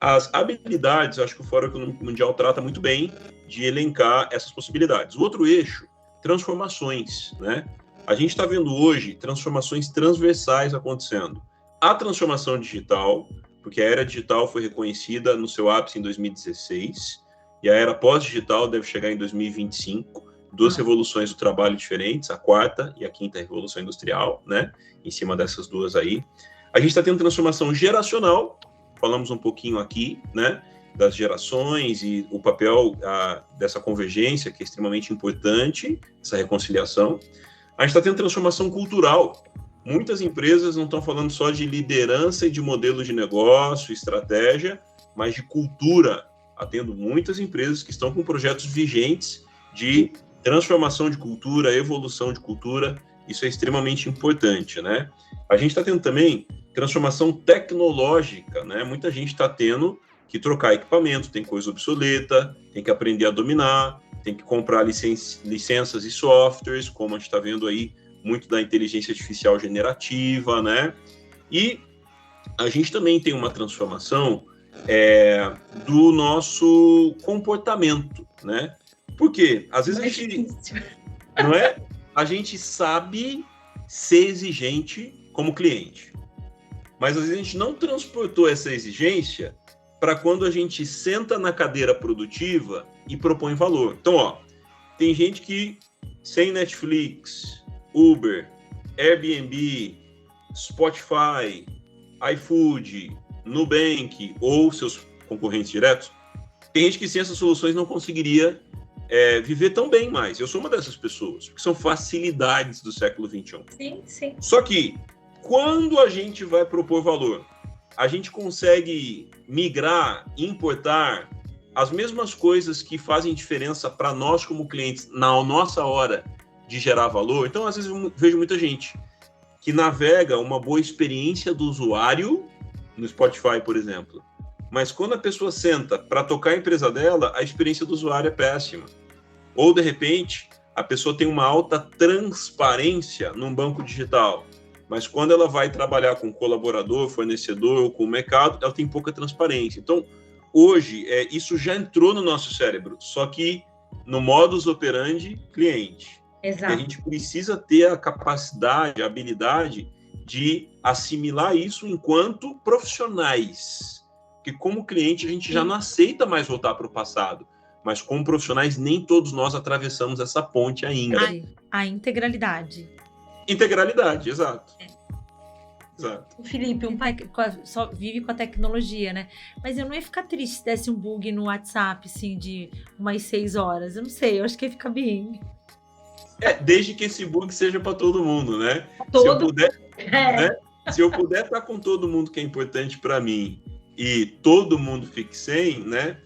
as habilidades, acho que o Fórum Econômico Mundial trata muito bem de elencar essas possibilidades. O outro eixo, transformações, né? A gente está vendo hoje transformações transversais acontecendo. A transformação digital, porque a era digital foi reconhecida no seu ápice em 2016, e a era pós-digital deve chegar em 2025, duas revoluções do trabalho diferentes, a quarta e a quinta revolução industrial, né? Em cima dessas duas aí. A gente está tendo transformação geracional, falamos um pouquinho aqui, né? Das gerações e o papel dessa convergência, que é extremamente importante, essa reconciliação. A gente está tendo transformação cultural. Muitas empresas não estão falando só de liderança e de modelo de negócio, estratégia, mas de cultura. Atendo muitas empresas que estão com projetos vigentes de transformação de cultura, evolução de cultura. Isso é extremamente importante, né? A gente está tendo também transformação tecnológica, né? Muita gente está tendo que trocar equipamento, tem coisa obsoleta, tem que aprender a dominar, tem que comprar licenças e softwares, como a gente está vendo aí, muito da inteligência artificial generativa, né? E a gente também tem uma transformação do nosso comportamento, né? Por quê? Às vezes a gente sabe ser exigente como cliente, mas às vezes a gente não transportou essa exigência para quando a gente senta na cadeira produtiva e propõe valor. Então, ó, tem gente que sem Netflix, Uber, Airbnb, Spotify, iFood, Nubank ou seus concorrentes diretos, tem gente que sem essas soluções não conseguiria viver tão bem mais. Eu sou uma dessas pessoas, porque são facilidades do século XXI. Sim, sim. Só que, quando a gente vai propor valor, a gente consegue migrar, importar as mesmas coisas que fazem diferença para nós como clientes na nossa hora de gerar valor. Então, às vezes, eu vejo muita gente que navega uma boa experiência do usuário no Spotify, por exemplo. Mas quando a pessoa senta para tocar a empresa dela, a experiência do usuário é péssima. Ou, de repente, a pessoa tem uma alta transparência num banco digital, mas quando ela vai trabalhar com colaborador, fornecedor ou com o mercado, ela tem pouca transparência. Então, hoje, isso já entrou no nosso cérebro, só que no modus operandi cliente. Exato. E a gente precisa ter a capacidade, a habilidade de assimilar isso enquanto profissionais. Porque como cliente, a gente já não aceita mais voltar para o passado. Mas como profissionais, nem todos nós atravessamos essa ponte ainda. A integralidade. Integralidade, exato. Exato. Felipe, um pai que só vive com a tecnologia, né? Mas eu não ia ficar triste se desse um bug no WhatsApp, assim, de umas 6 horas. Eu não sei, eu acho que ia ficar bem. Desde que esse bug seja para todo mundo, né? Se eu puder estar com todo mundo que é importante para mim e todo mundo fique sem, né?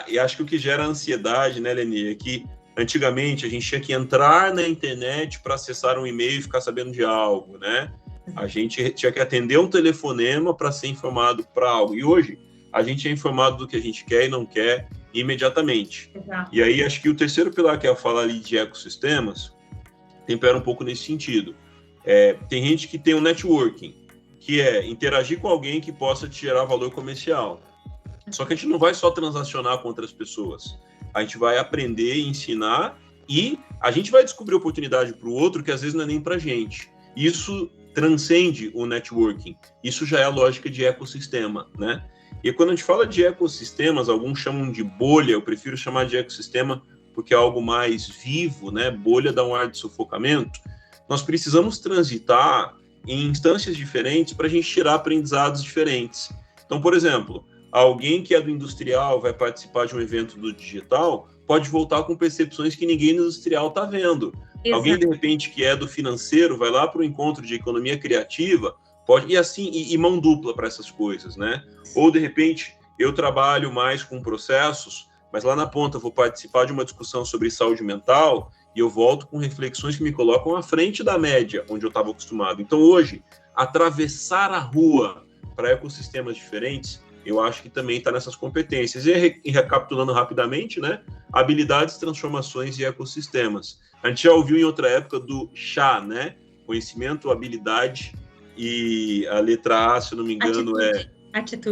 E acho que o que gera ansiedade, né, Leni, é que antigamente a gente tinha que entrar na internet para acessar um e-mail e ficar sabendo de algo, né? A gente tinha que atender um telefonema para ser informado para algo. E hoje a gente é informado do que a gente quer e não quer imediatamente. Exato. E aí acho que o terceiro pilar que eu falar ali de ecossistemas tempera um pouco nesse sentido. Tem gente que tem um networking, que é interagir com alguém que possa te gerar valor comercial. Só que a gente não vai só transacionar com outras pessoas. A gente vai aprender, ensinar e a gente vai descobrir oportunidade para o outro que às vezes não é nem para a gente. Isso transcende o networking. Isso já é a lógica de ecossistema, né? E quando a gente fala de ecossistemas, alguns chamam de bolha, eu prefiro chamar de ecossistema porque é algo mais vivo, né? Bolha dá um ar de sufocamento. Nós precisamos transitar em instâncias diferentes para a gente tirar aprendizados diferentes. Então, por exemplo, alguém que é do industrial vai participar de um evento do digital, pode voltar com percepções que ninguém no industrial está vendo. Exato. Alguém, de repente, que é do financeiro, vai lá para o encontro de economia criativa, pode, e assim, e mão dupla para essas coisas, né? Ou, de repente, eu trabalho mais com processos, mas lá na ponta vou participar de uma discussão sobre saúde mental, e eu volto com reflexões que me colocam à frente da média, onde eu estava acostumado. Então, hoje, atravessar a rua para ecossistemas diferentes, eu acho que também está nessas competências. E recapitulando rapidamente, né? Habilidades, transformações e ecossistemas. A gente já ouviu em outra época do chá, né? Conhecimento, habilidade e a letra A, se não me engano,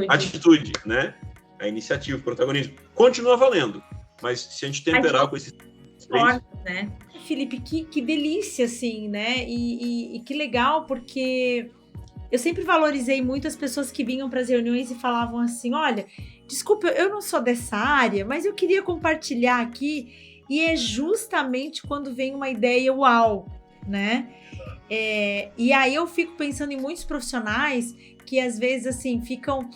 Atitude, né? A iniciativa, o protagonismo. Continua valendo, mas se a gente temperar com esses três... né? Felipe, que delícia, assim, né? E que legal, porque eu sempre valorizei muito as pessoas que vinham para as reuniões e falavam assim, olha, desculpa, eu não sou dessa área, mas eu queria compartilhar aqui, e é justamente quando vem uma ideia uau, né? E aí eu fico pensando em muitos profissionais que às vezes assim ficam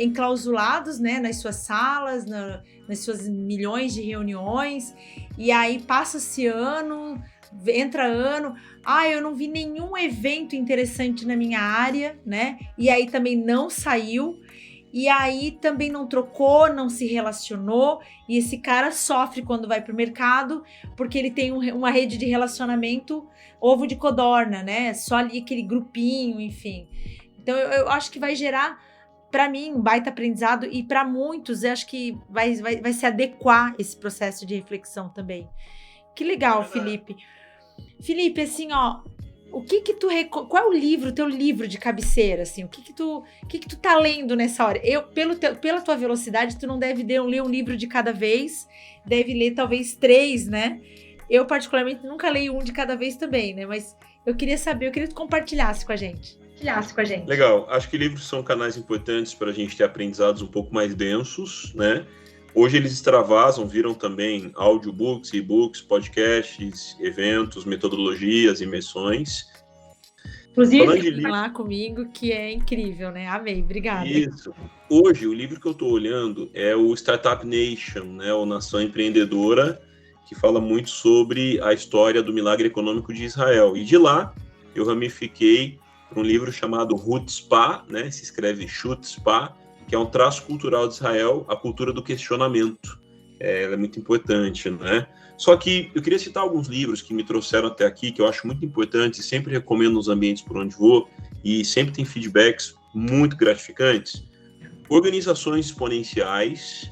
enclausulados, né, nas suas salas, nas suas milhões de reuniões, e aí passa-se ano, entra ano, eu não vi nenhum evento interessante na minha área, né? E aí também não saiu, e aí também não trocou, não se relacionou, e esse cara sofre quando vai para o mercado, porque ele tem uma rede de relacionamento ovo de codorna, né? Só ali aquele grupinho, enfim. Então eu acho que vai gerar, para mim, um baita aprendizado, e para muitos eu acho que vai se adequar esse processo de reflexão também. Que legal, Felipe. Felipe, assim, ó, qual é o livro, teu livro de cabeceira, assim? O que tu tá lendo nessa hora? Pela tua velocidade, tu não deve ler um livro de cada vez, deve ler talvez 3, né? Eu, particularmente, nunca leio um de cada vez também, né? Mas eu queria que tu compartilhasse com a gente. Legal. Acho que livros são canais importantes para a gente ter aprendizados um pouco mais densos, né? Hoje eles extravasam, viram também audiobooks, e-books, podcasts, eventos, metodologias, imersões. Inclusive, falar comigo, que é incrível, né? Amei, obrigada. Isso. Hoje, o livro que eu estou olhando é o Startup Nation, né? O Nação Empreendedora, que fala muito sobre a história do milagre econômico de Israel. E de lá, eu ramifiquei para um livro chamado Chutzpah, né? Se escreve Chutzpah, que é um traço cultural de Israel, a cultura do questionamento. Ela é muito importante, né? Só que eu queria citar alguns livros que me trouxeram até aqui, que eu acho muito importantes, e sempre recomendo nos ambientes por onde vou, e sempre tem feedbacks muito gratificantes. Organizações Exponenciais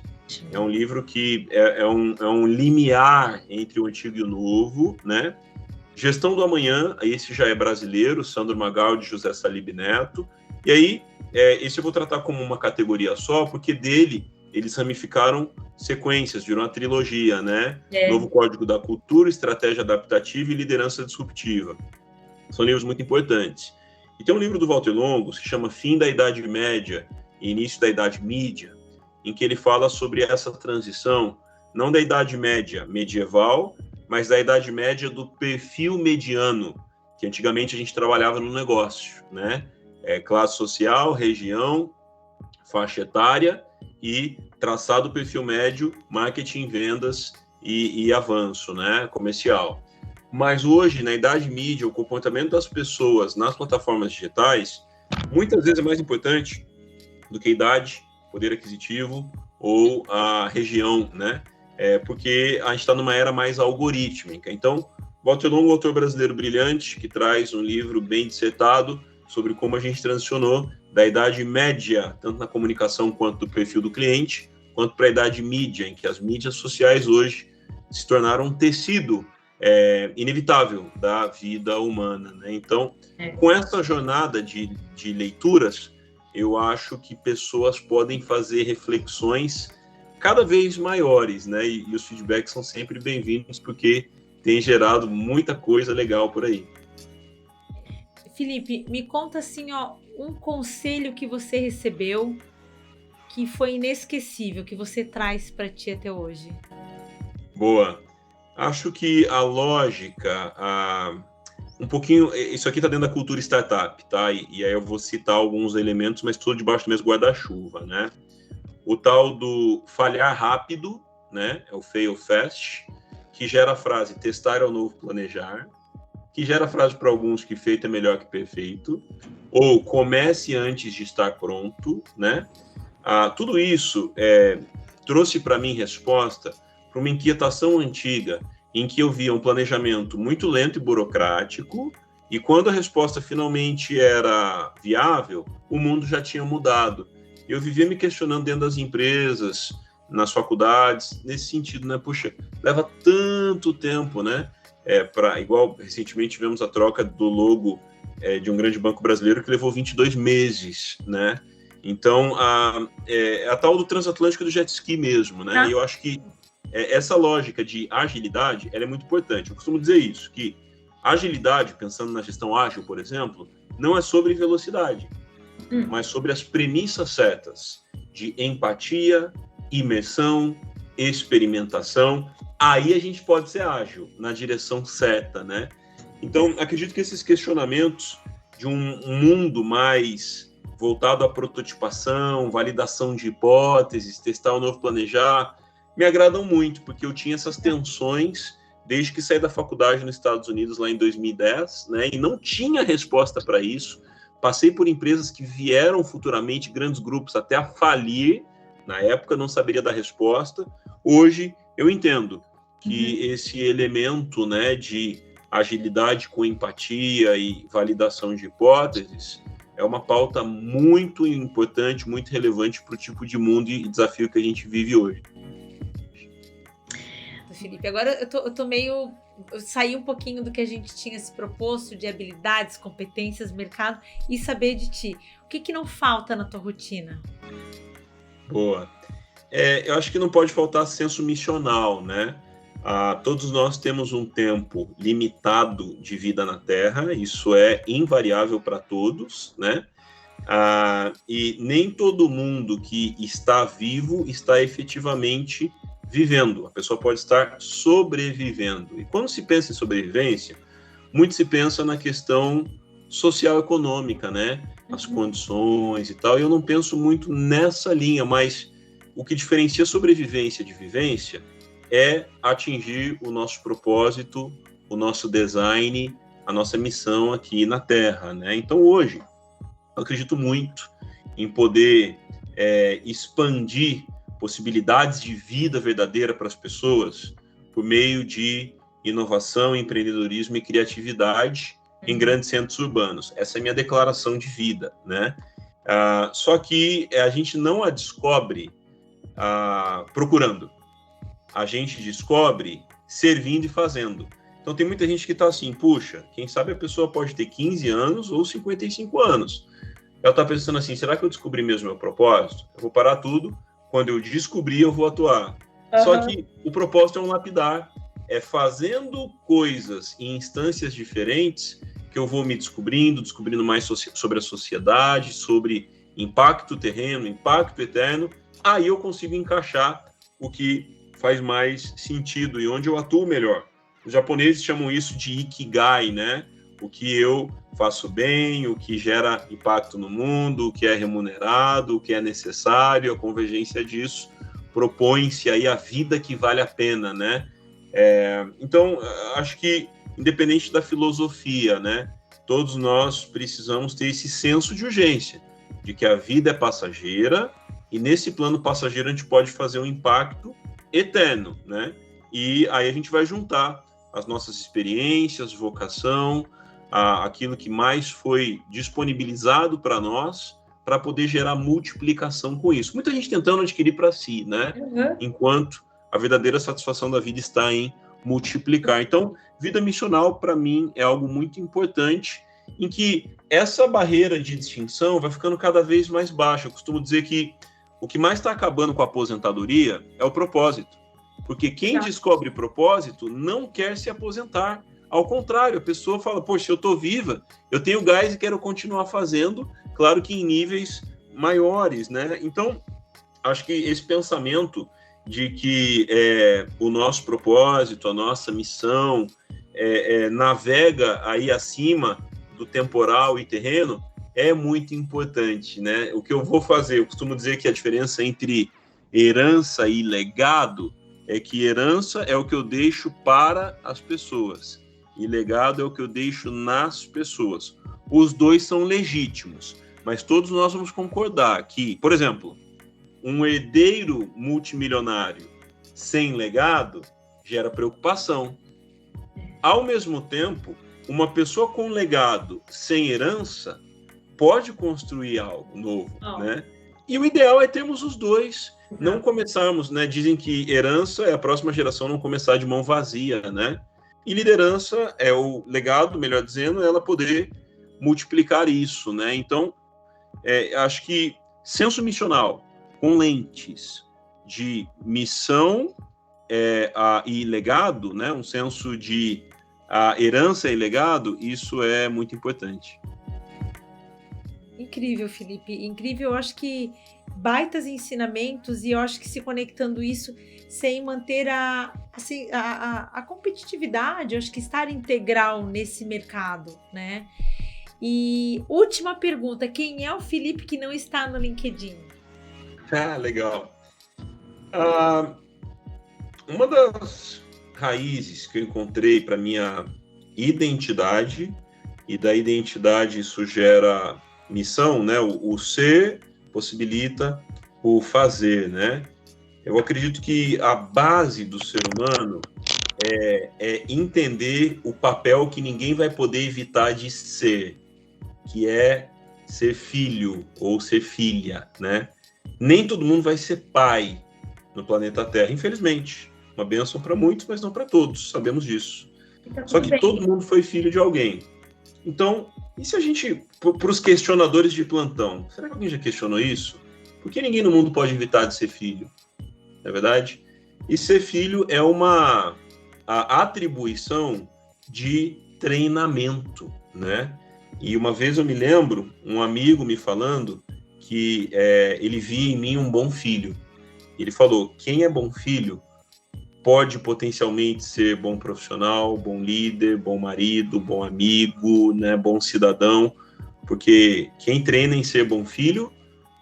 é um livro que é um limiar entre o antigo e o novo, né? Gestão do Amanhã, esse já é brasileiro, Sandro Magaldi e José Salib Neto. E aí, esse eu vou tratar como uma categoria só, porque dele eles ramificaram sequências, virou uma trilogia, né? Novo Código da Cultura, Estratégia Adaptativa e Liderança Disruptiva. São livros muito importantes. E tem um livro do Walter Longo, que se chama Fim da Idade Média e Início da Idade Mídia, em que ele fala sobre essa transição, não da Idade Média medieval, mas da Idade Média do perfil mediano, que antigamente a gente trabalhava no negócio, né? Classe social, região, faixa etária e traçado o perfil médio, marketing, vendas e avanço, né? Comercial. Mas hoje, na Idade Mídia, o comportamento das pessoas nas plataformas digitais, muitas vezes é mais importante do que a idade, poder aquisitivo ou a região, né? Porque a gente está numa era mais algorítmica. Então, Walter Longo, autor brasileiro brilhante, que traz um livro bem dissertado sobre como a gente transicionou da idade média, tanto na comunicação quanto do perfil do cliente, quanto para a idade mídia, em que as mídias sociais hoje se tornaram um tecido inevitável da vida humana, né? Então, com essa jornada de leituras, eu acho que pessoas podem fazer reflexões cada vez maiores, né? E os feedbacks são sempre bem-vindos, porque tem gerado muita coisa legal por aí. Felipe, me conta assim, ó, um conselho que você recebeu que foi inesquecível, que você traz para ti até hoje. Boa. Acho que a lógica, um pouquinho, isso aqui está dentro da cultura startup, tá? E aí eu vou citar alguns elementos, mas tudo debaixo do mesmo guarda-chuva, né? O tal do falhar rápido, né? É o fail fast, que gera a frase testar é o novo planejar, que gera a frase para alguns que feito é melhor que perfeito, ou comece antes de estar pronto, né? Tudo isso trouxe para mim resposta para uma inquietação antiga em que eu via um planejamento muito lento e burocrático, e quando a resposta finalmente era viável, o mundo já tinha mudado. Eu vivia me questionando dentro das empresas, nas faculdades, nesse sentido, né? Puxa, leva tanto tempo, né? Igual, recentemente tivemos a troca do logo de um grande banco brasileiro que levou 22 meses, né? Então, a tal do transatlântico do jet ski mesmo, né? E eu acho que essa lógica de agilidade, ela é muito importante. Eu costumo dizer isso, que agilidade, pensando na gestão ágil, por exemplo, não é sobre velocidade, mas sobre as premissas certas de empatia, imersão, experimentação. Aí a gente pode ser ágil, na direção certa, né? Então, acredito que esses questionamentos de um mundo mais voltado à prototipação, validação de hipóteses, testar o novo, planejar, me agradam muito, porque eu tinha essas tensões desde que saí da faculdade nos Estados Unidos, lá em 2010, né? E não tinha resposta para isso. Passei por empresas que vieram futuramente, grandes grupos, até a falir. Na época, não saberia dar resposta. Hoje, eu entendo que esse elemento, né, de agilidade com empatia e validação de hipóteses é uma pauta muito importante, muito relevante para o tipo de mundo e desafio que a gente vive hoje. Felipe, agora eu tô meio... Eu saí um pouquinho do que a gente tinha se proposto de habilidades, competências, mercado e saber de ti. O que não falta na tua rotina? Boa. Eu acho que não pode faltar senso missional, né? Todos nós temos um tempo limitado de vida na Terra, isso é invariável para todos, né? E nem todo mundo que está vivo está efetivamente vivendo. A pessoa pode estar sobrevivendo. E quando se pensa em sobrevivência, muito se pensa na questão social-econômica, né? As condições e tal. E eu não penso muito nessa linha, mas o que diferencia sobrevivência de vivência é atingir o nosso propósito, o nosso design, a nossa missão aqui na Terra, né? Então, hoje, eu acredito muito em poder expandir possibilidades de vida verdadeira para as pessoas por meio de inovação, empreendedorismo e criatividade em grandes centros urbanos. Essa é a minha declaração de vida, né? Só que a gente não a descobre procurando. A gente descobre servindo e fazendo. Então, tem muita gente que está assim, puxa, quem sabe a pessoa pode ter 15 anos ou 55 anos. Ela está pensando assim, será que eu descobri mesmo meu propósito? Eu vou parar tudo, quando eu descobrir, eu vou atuar. Só que o propósito é um lapidar, é fazendo coisas em instâncias diferentes que eu vou me descobrindo mais sobre a sociedade, sobre impacto terreno, impacto eterno, aí eu consigo encaixar o que faz mais sentido e onde eu atuo melhor. Os japoneses chamam isso de ikigai, né? O que eu faço bem, o que gera impacto no mundo, o que é remunerado, o que é necessário, a convergência disso propõe-se aí a vida que vale a pena, né? Então, acho que, independente da filosofia, né? Todos nós precisamos ter esse senso de urgência, de que a vida é passageira e nesse plano passageiro a gente pode fazer um impacto eterno, né? E aí a gente vai juntar as nossas experiências, vocação, aquilo que mais foi disponibilizado para nós, para poder gerar multiplicação com isso. Muita gente tentando adquirir para si, né? Enquanto a verdadeira satisfação da vida está em multiplicar. Então, vida missional, para mim, é algo muito importante, em que essa barreira de distinção vai ficando cada vez mais baixa. Eu costumo dizer que o que mais está acabando com a aposentadoria é o propósito. Porque quem descobre propósito não quer se aposentar. Ao contrário, a pessoa fala, poxa, eu estou viva, eu tenho gás e quero continuar fazendo, claro que em níveis maiores, né? Então, acho que esse pensamento de que o nosso propósito, a nossa missão, navega aí acima do temporal e terreno, é muito importante, né? O que eu vou fazer, eu costumo dizer que a diferença entre herança e legado é que herança é o que eu deixo para as pessoas e legado é o que eu deixo nas pessoas. Os dois são legítimos, mas todos nós vamos concordar que, por exemplo, um herdeiro multimilionário sem legado gera preocupação. ao mesmo tempo, uma pessoa com legado sem herança pode construir algo novo, né? E o ideal é termos os dois, não começarmos, né? Dizem que herança é a próxima geração não começar de mão vazia, né? E liderança é o legado, melhor dizendo, é ela poder multiplicar isso, né? Então, acho que senso missional com lentes de missão e legado, né? Um senso de herança e legado, isso é muito importante. Incrível, Felipe, incrível. Eu acho que baitas ensinamentos, e eu acho que se conectando isso sem manter a competitividade, eu acho que estar integral nesse mercado, né? E última pergunta, quem é o Felipe que não está no LinkedIn? Legal. Uma das raízes que eu encontrei para minha identidade, e da identidade isso gera missão, né? O ser possibilita o fazer, né? Eu acredito que a base do ser humano é entender o papel que ninguém vai poder evitar de ser, que é ser filho ou ser filha, né? Nem todo mundo vai ser pai no planeta Terra, infelizmente. Uma bênção para muitos, mas não para todos, sabemos disso. Só que todo mundo foi filho de alguém. Então, e se a gente, para os questionadores de plantão, será que alguém já questionou isso? Por que ninguém no mundo pode evitar de ser filho? Não é verdade? E ser filho é a atribuição de treinamento, né? E uma vez eu me lembro, um amigo me falando que ele via em mim um bom filho. Ele falou, quem é bom filho pode potencialmente ser bom profissional, bom líder, bom marido, bom amigo, né, bom cidadão, porque quem treina em ser bom filho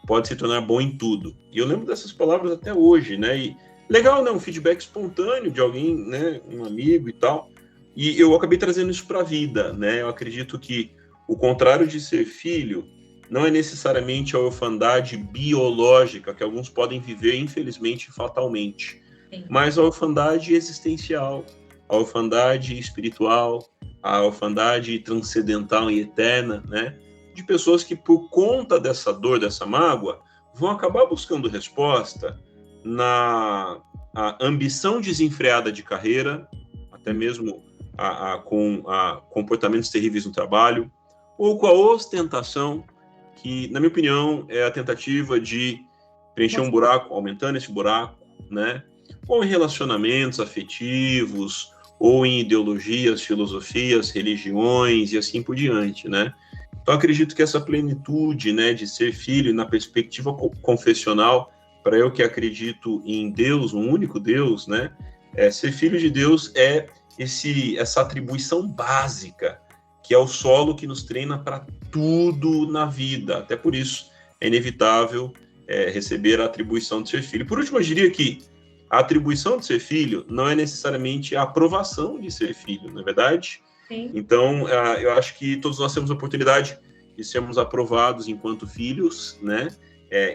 pode se tornar bom em tudo. E eu lembro dessas palavras até hoje, né? E legal, né? Um feedback espontâneo de alguém, né? Um amigo e tal. E eu acabei trazendo isso para a vida, né? Eu acredito que o contrário de ser filho não é necessariamente a orfandade biológica que alguns podem viver, infelizmente, fatalmente. Sim. Mas a orfandade existencial, a orfandade espiritual, a orfandade transcendental e eterna, né? De pessoas que, por conta dessa dor, dessa mágoa, vão acabar buscando resposta na ambição desenfreada de carreira, até mesmo com comportamentos terríveis no trabalho, ou com a ostentação, que, na minha opinião, é a tentativa de preencher um buraco, aumentando esse buraco, né? Ou em relacionamentos afetivos, ou em ideologias, filosofias, religiões e assim por diante, né? Então, acredito que essa plenitude, né, de ser filho na perspectiva confessional, para eu que acredito em Deus, um único Deus, né, ser filho de Deus é essa atribuição básica, que é o solo que nos treina para tudo na vida. Até por isso é inevitável receber a atribuição de ser filho. Por último, eu diria que a atribuição de ser filho não é necessariamente a aprovação de ser filho, não é verdade? Sim. Então, eu acho que todos nós temos a oportunidade de sermos aprovados enquanto filhos, né?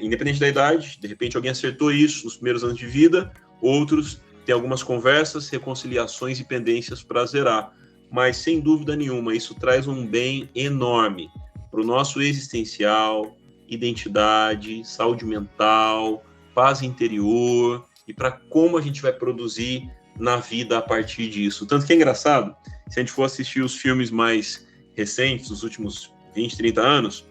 Independente da idade, de repente alguém acertou isso nos primeiros anos de vida, outros têm algumas conversas, reconciliações e pendências para zerar. Mas, sem dúvida nenhuma, isso traz um bem enorme para o nosso existencial, identidade, saúde mental, paz interior e para como a gente vai produzir na vida a partir disso. Tanto que é engraçado, se a gente for assistir os filmes mais recentes, dos últimos 20, 30 anos,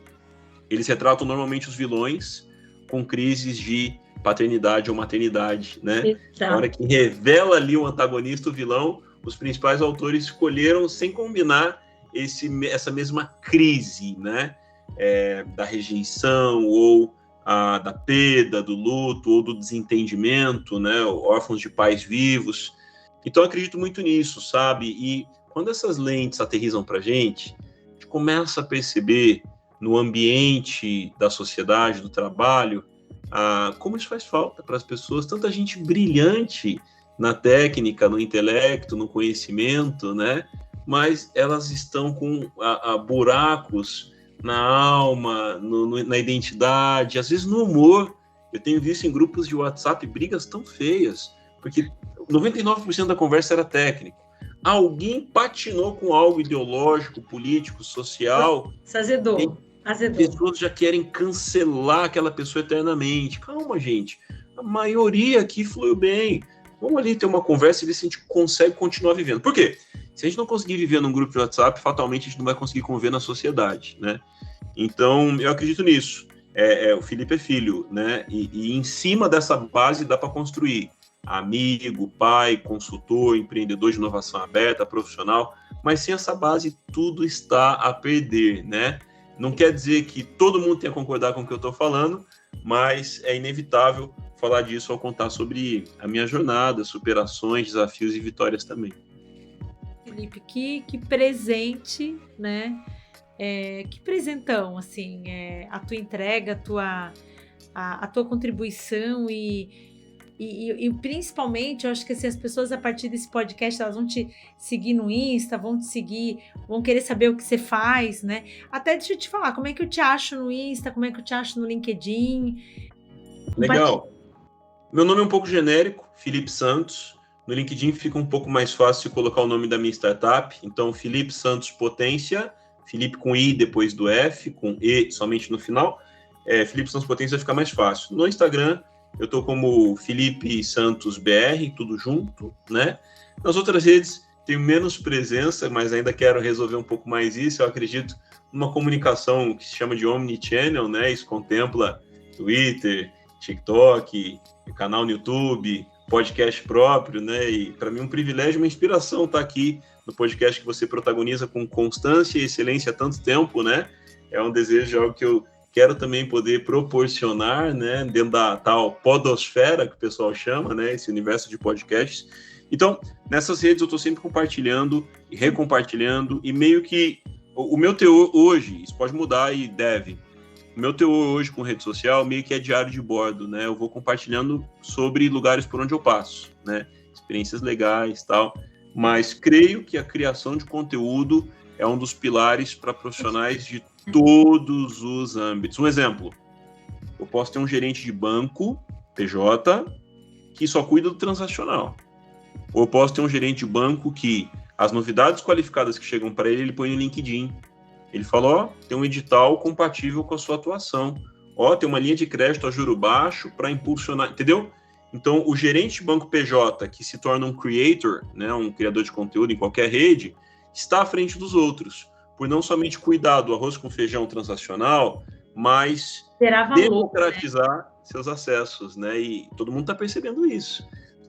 eles retratam normalmente os vilões com crises de paternidade ou maternidade, né? Exato. Na hora que revela ali o antagonista, o vilão, os principais autores escolheram, sem combinar, essa mesma crise, né? Da rejeição ou da perda, do luto ou do desentendimento, né? Órfãos de pais vivos. Então, eu acredito muito nisso, sabe? E quando essas lentes aterrissam para a gente começa a perceber no ambiente da sociedade, do trabalho, como isso faz falta para as pessoas, tanta gente brilhante na técnica, no intelecto, no conhecimento, né? Mas elas estão com buracos na alma, na identidade, às vezes no humor. Eu tenho visto em grupos de WhatsApp brigas tão feias, porque 99% da conversa era técnico, alguém patinou com algo ideológico, político, social. Isso azedou. Pessoas já querem cancelar aquela pessoa eternamente. Calma, gente. A maioria aqui fluiu bem. Vamos ali ter uma conversa e ver se a gente consegue continuar vivendo. Por quê? Se a gente não conseguir viver num grupo de WhatsApp, fatalmente a gente não vai conseguir conviver na sociedade, né? Então, eu acredito nisso. O Felipe é filho, né? E em cima dessa base dá para construir amigo, pai, consultor, empreendedor de inovação aberta, profissional. Mas sem essa base, tudo está a perder, né? Não quer dizer que todo mundo tenha que concordar com o que eu estou falando, mas é inevitável falar disso ao contar sobre a minha jornada, superações, desafios e vitórias também. Felipe, que presente, né? Que presentão, assim, a tua entrega, a tua contribuição e principalmente, eu acho que assim, as pessoas a partir desse podcast, elas vão te seguir no Insta, vão te seguir, vão querer saber o que você faz, né? Até deixa eu te falar, como é que eu te acho no Insta, como é que eu te acho no LinkedIn? Legal. Meu nome é um pouco genérico, Felipe Santos. No LinkedIn fica um pouco mais fácil colocar o nome da minha startup. Então, Felipe Santos Potência, Felipe com I depois do F, com E somente no final. Felipe Santos Potência fica mais fácil. No Instagram, eu estou como Felipe Santos BR, tudo junto, né? Nas outras redes, tenho menos presença, mas ainda quero resolver um pouco mais isso. Eu acredito numa comunicação que se chama de omnichannel, né? Isso contempla Twitter, TikTok, canal no YouTube, podcast próprio, né? E para mim um privilégio, uma inspiração estar aqui no podcast que você protagoniza com constância e excelência há tanto tempo, né? É um desejo, algo que eu quero também poder proporcionar, né? Dentro da tal podosfera que o pessoal chama, né? Esse universo de podcasts. Então, nessas redes eu estou sempre compartilhando e recompartilhando e meio que o meu teor hoje, isso pode mudar e deve. O meu teor hoje com rede social meio que é diário de bordo, né? Eu vou compartilhando sobre lugares por onde eu passo, né? Experiências legais e tal. Mas creio que a criação de conteúdo é um dos pilares para profissionais de todos os âmbitos. Um exemplo, eu posso ter um gerente de banco, PJ, que só cuida do transacional. Ou eu posso ter um gerente de banco que as novidades qualificadas que chegam para ele, ele põe no LinkedIn. Ele fala, tem um edital compatível com a sua atuação. Tem uma linha de crédito a juro baixo para impulsionar, entendeu? Então, o gerente de banco PJ, que se torna um creator, né, um criador de conteúdo em qualquer rede, está à frente dos outros, por não somente cuidar do arroz com feijão transacional, mas democratizar seus acessos, né? E todo mundo está percebendo isso.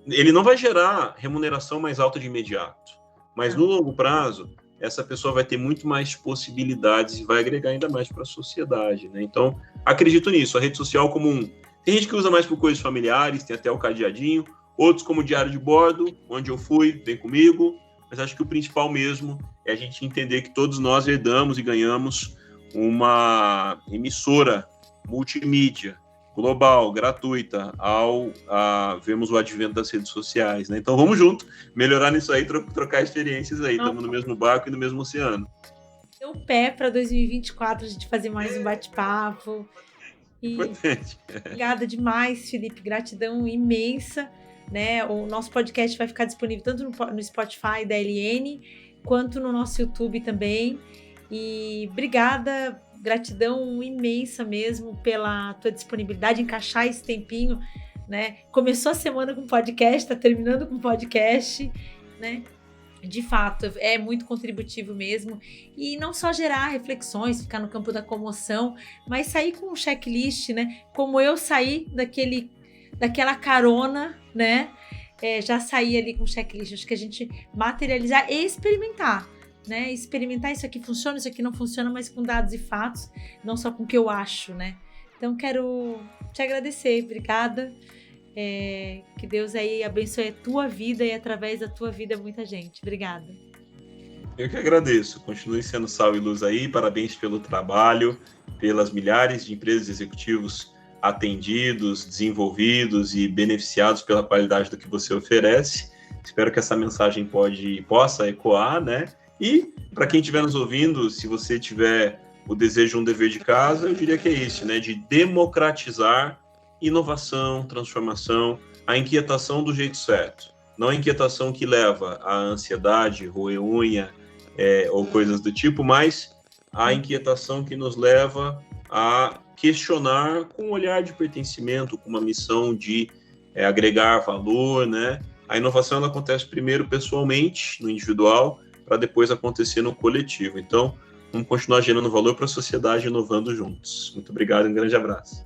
Ele não vai gerar remuneração mais alta de imediato, mas no longo prazo, essa pessoa vai ter muito mais possibilidades e vai agregar ainda mais para a sociedade, né? Então, acredito nisso. A rede social como tem gente que usa mais por coisas familiares, tem até o cadeadinho, outros como diário de bordo, onde eu fui, vem comigo, mas acho que o principal mesmo é a gente entender que todos nós herdamos e ganhamos uma emissora multimídia, global, gratuita, ao vermos o advento das redes sociais, né? Então vamos junto, melhorar nisso aí, trocar experiências aí, estamos no mesmo barco e no mesmo oceano. Deu pé para 2024 a gente fazer mais um bate-papo. Importante. Obrigada demais, Felipe, gratidão imensa, né? O nosso podcast vai ficar disponível tanto no Spotify da LN, quanto no nosso YouTube também. E obrigada, gratidão imensa mesmo pela tua disponibilidade, encaixar esse tempinho, né? Começou a semana com podcast, está terminando com podcast, né? De fato, é muito contributivo mesmo. E não só gerar reflexões, ficar no campo da comoção, mas sair com um checklist, né? Como eu saí daquela carona, né? Já saí ali com um checklist. Acho que a gente materializar e experimentar, né? Experimentar isso aqui funciona, isso aqui não funciona, mas com dados e fatos, não só com o que eu acho, né? Então, quero te agradecer. Obrigada. Que Deus aí abençoe a tua vida e através da tua vida muita gente. Obrigada. Eu que agradeço. Continue sendo sal e luz aí. Parabéns pelo trabalho, pelas milhares de empresas e executivos atendidos, desenvolvidos e beneficiados pela qualidade do que você oferece. Espero que essa mensagem possa ecoar, né? E para quem estiver nos ouvindo, se você tiver o desejo, um dever de casa, eu diria que é isso, né? De democratizar inovação, transformação, a inquietação do jeito certo. não a inquietação que leva à ansiedade, roer unha, ou coisas do tipo, mas a inquietação que nos leva a questionar com um olhar de pertencimento, com uma missão de agregar valor, né? A inovação ela acontece primeiro pessoalmente, no individual, para depois acontecer no coletivo. Então, vamos continuar gerando valor para a sociedade, inovando juntos. Muito obrigado e um grande abraço.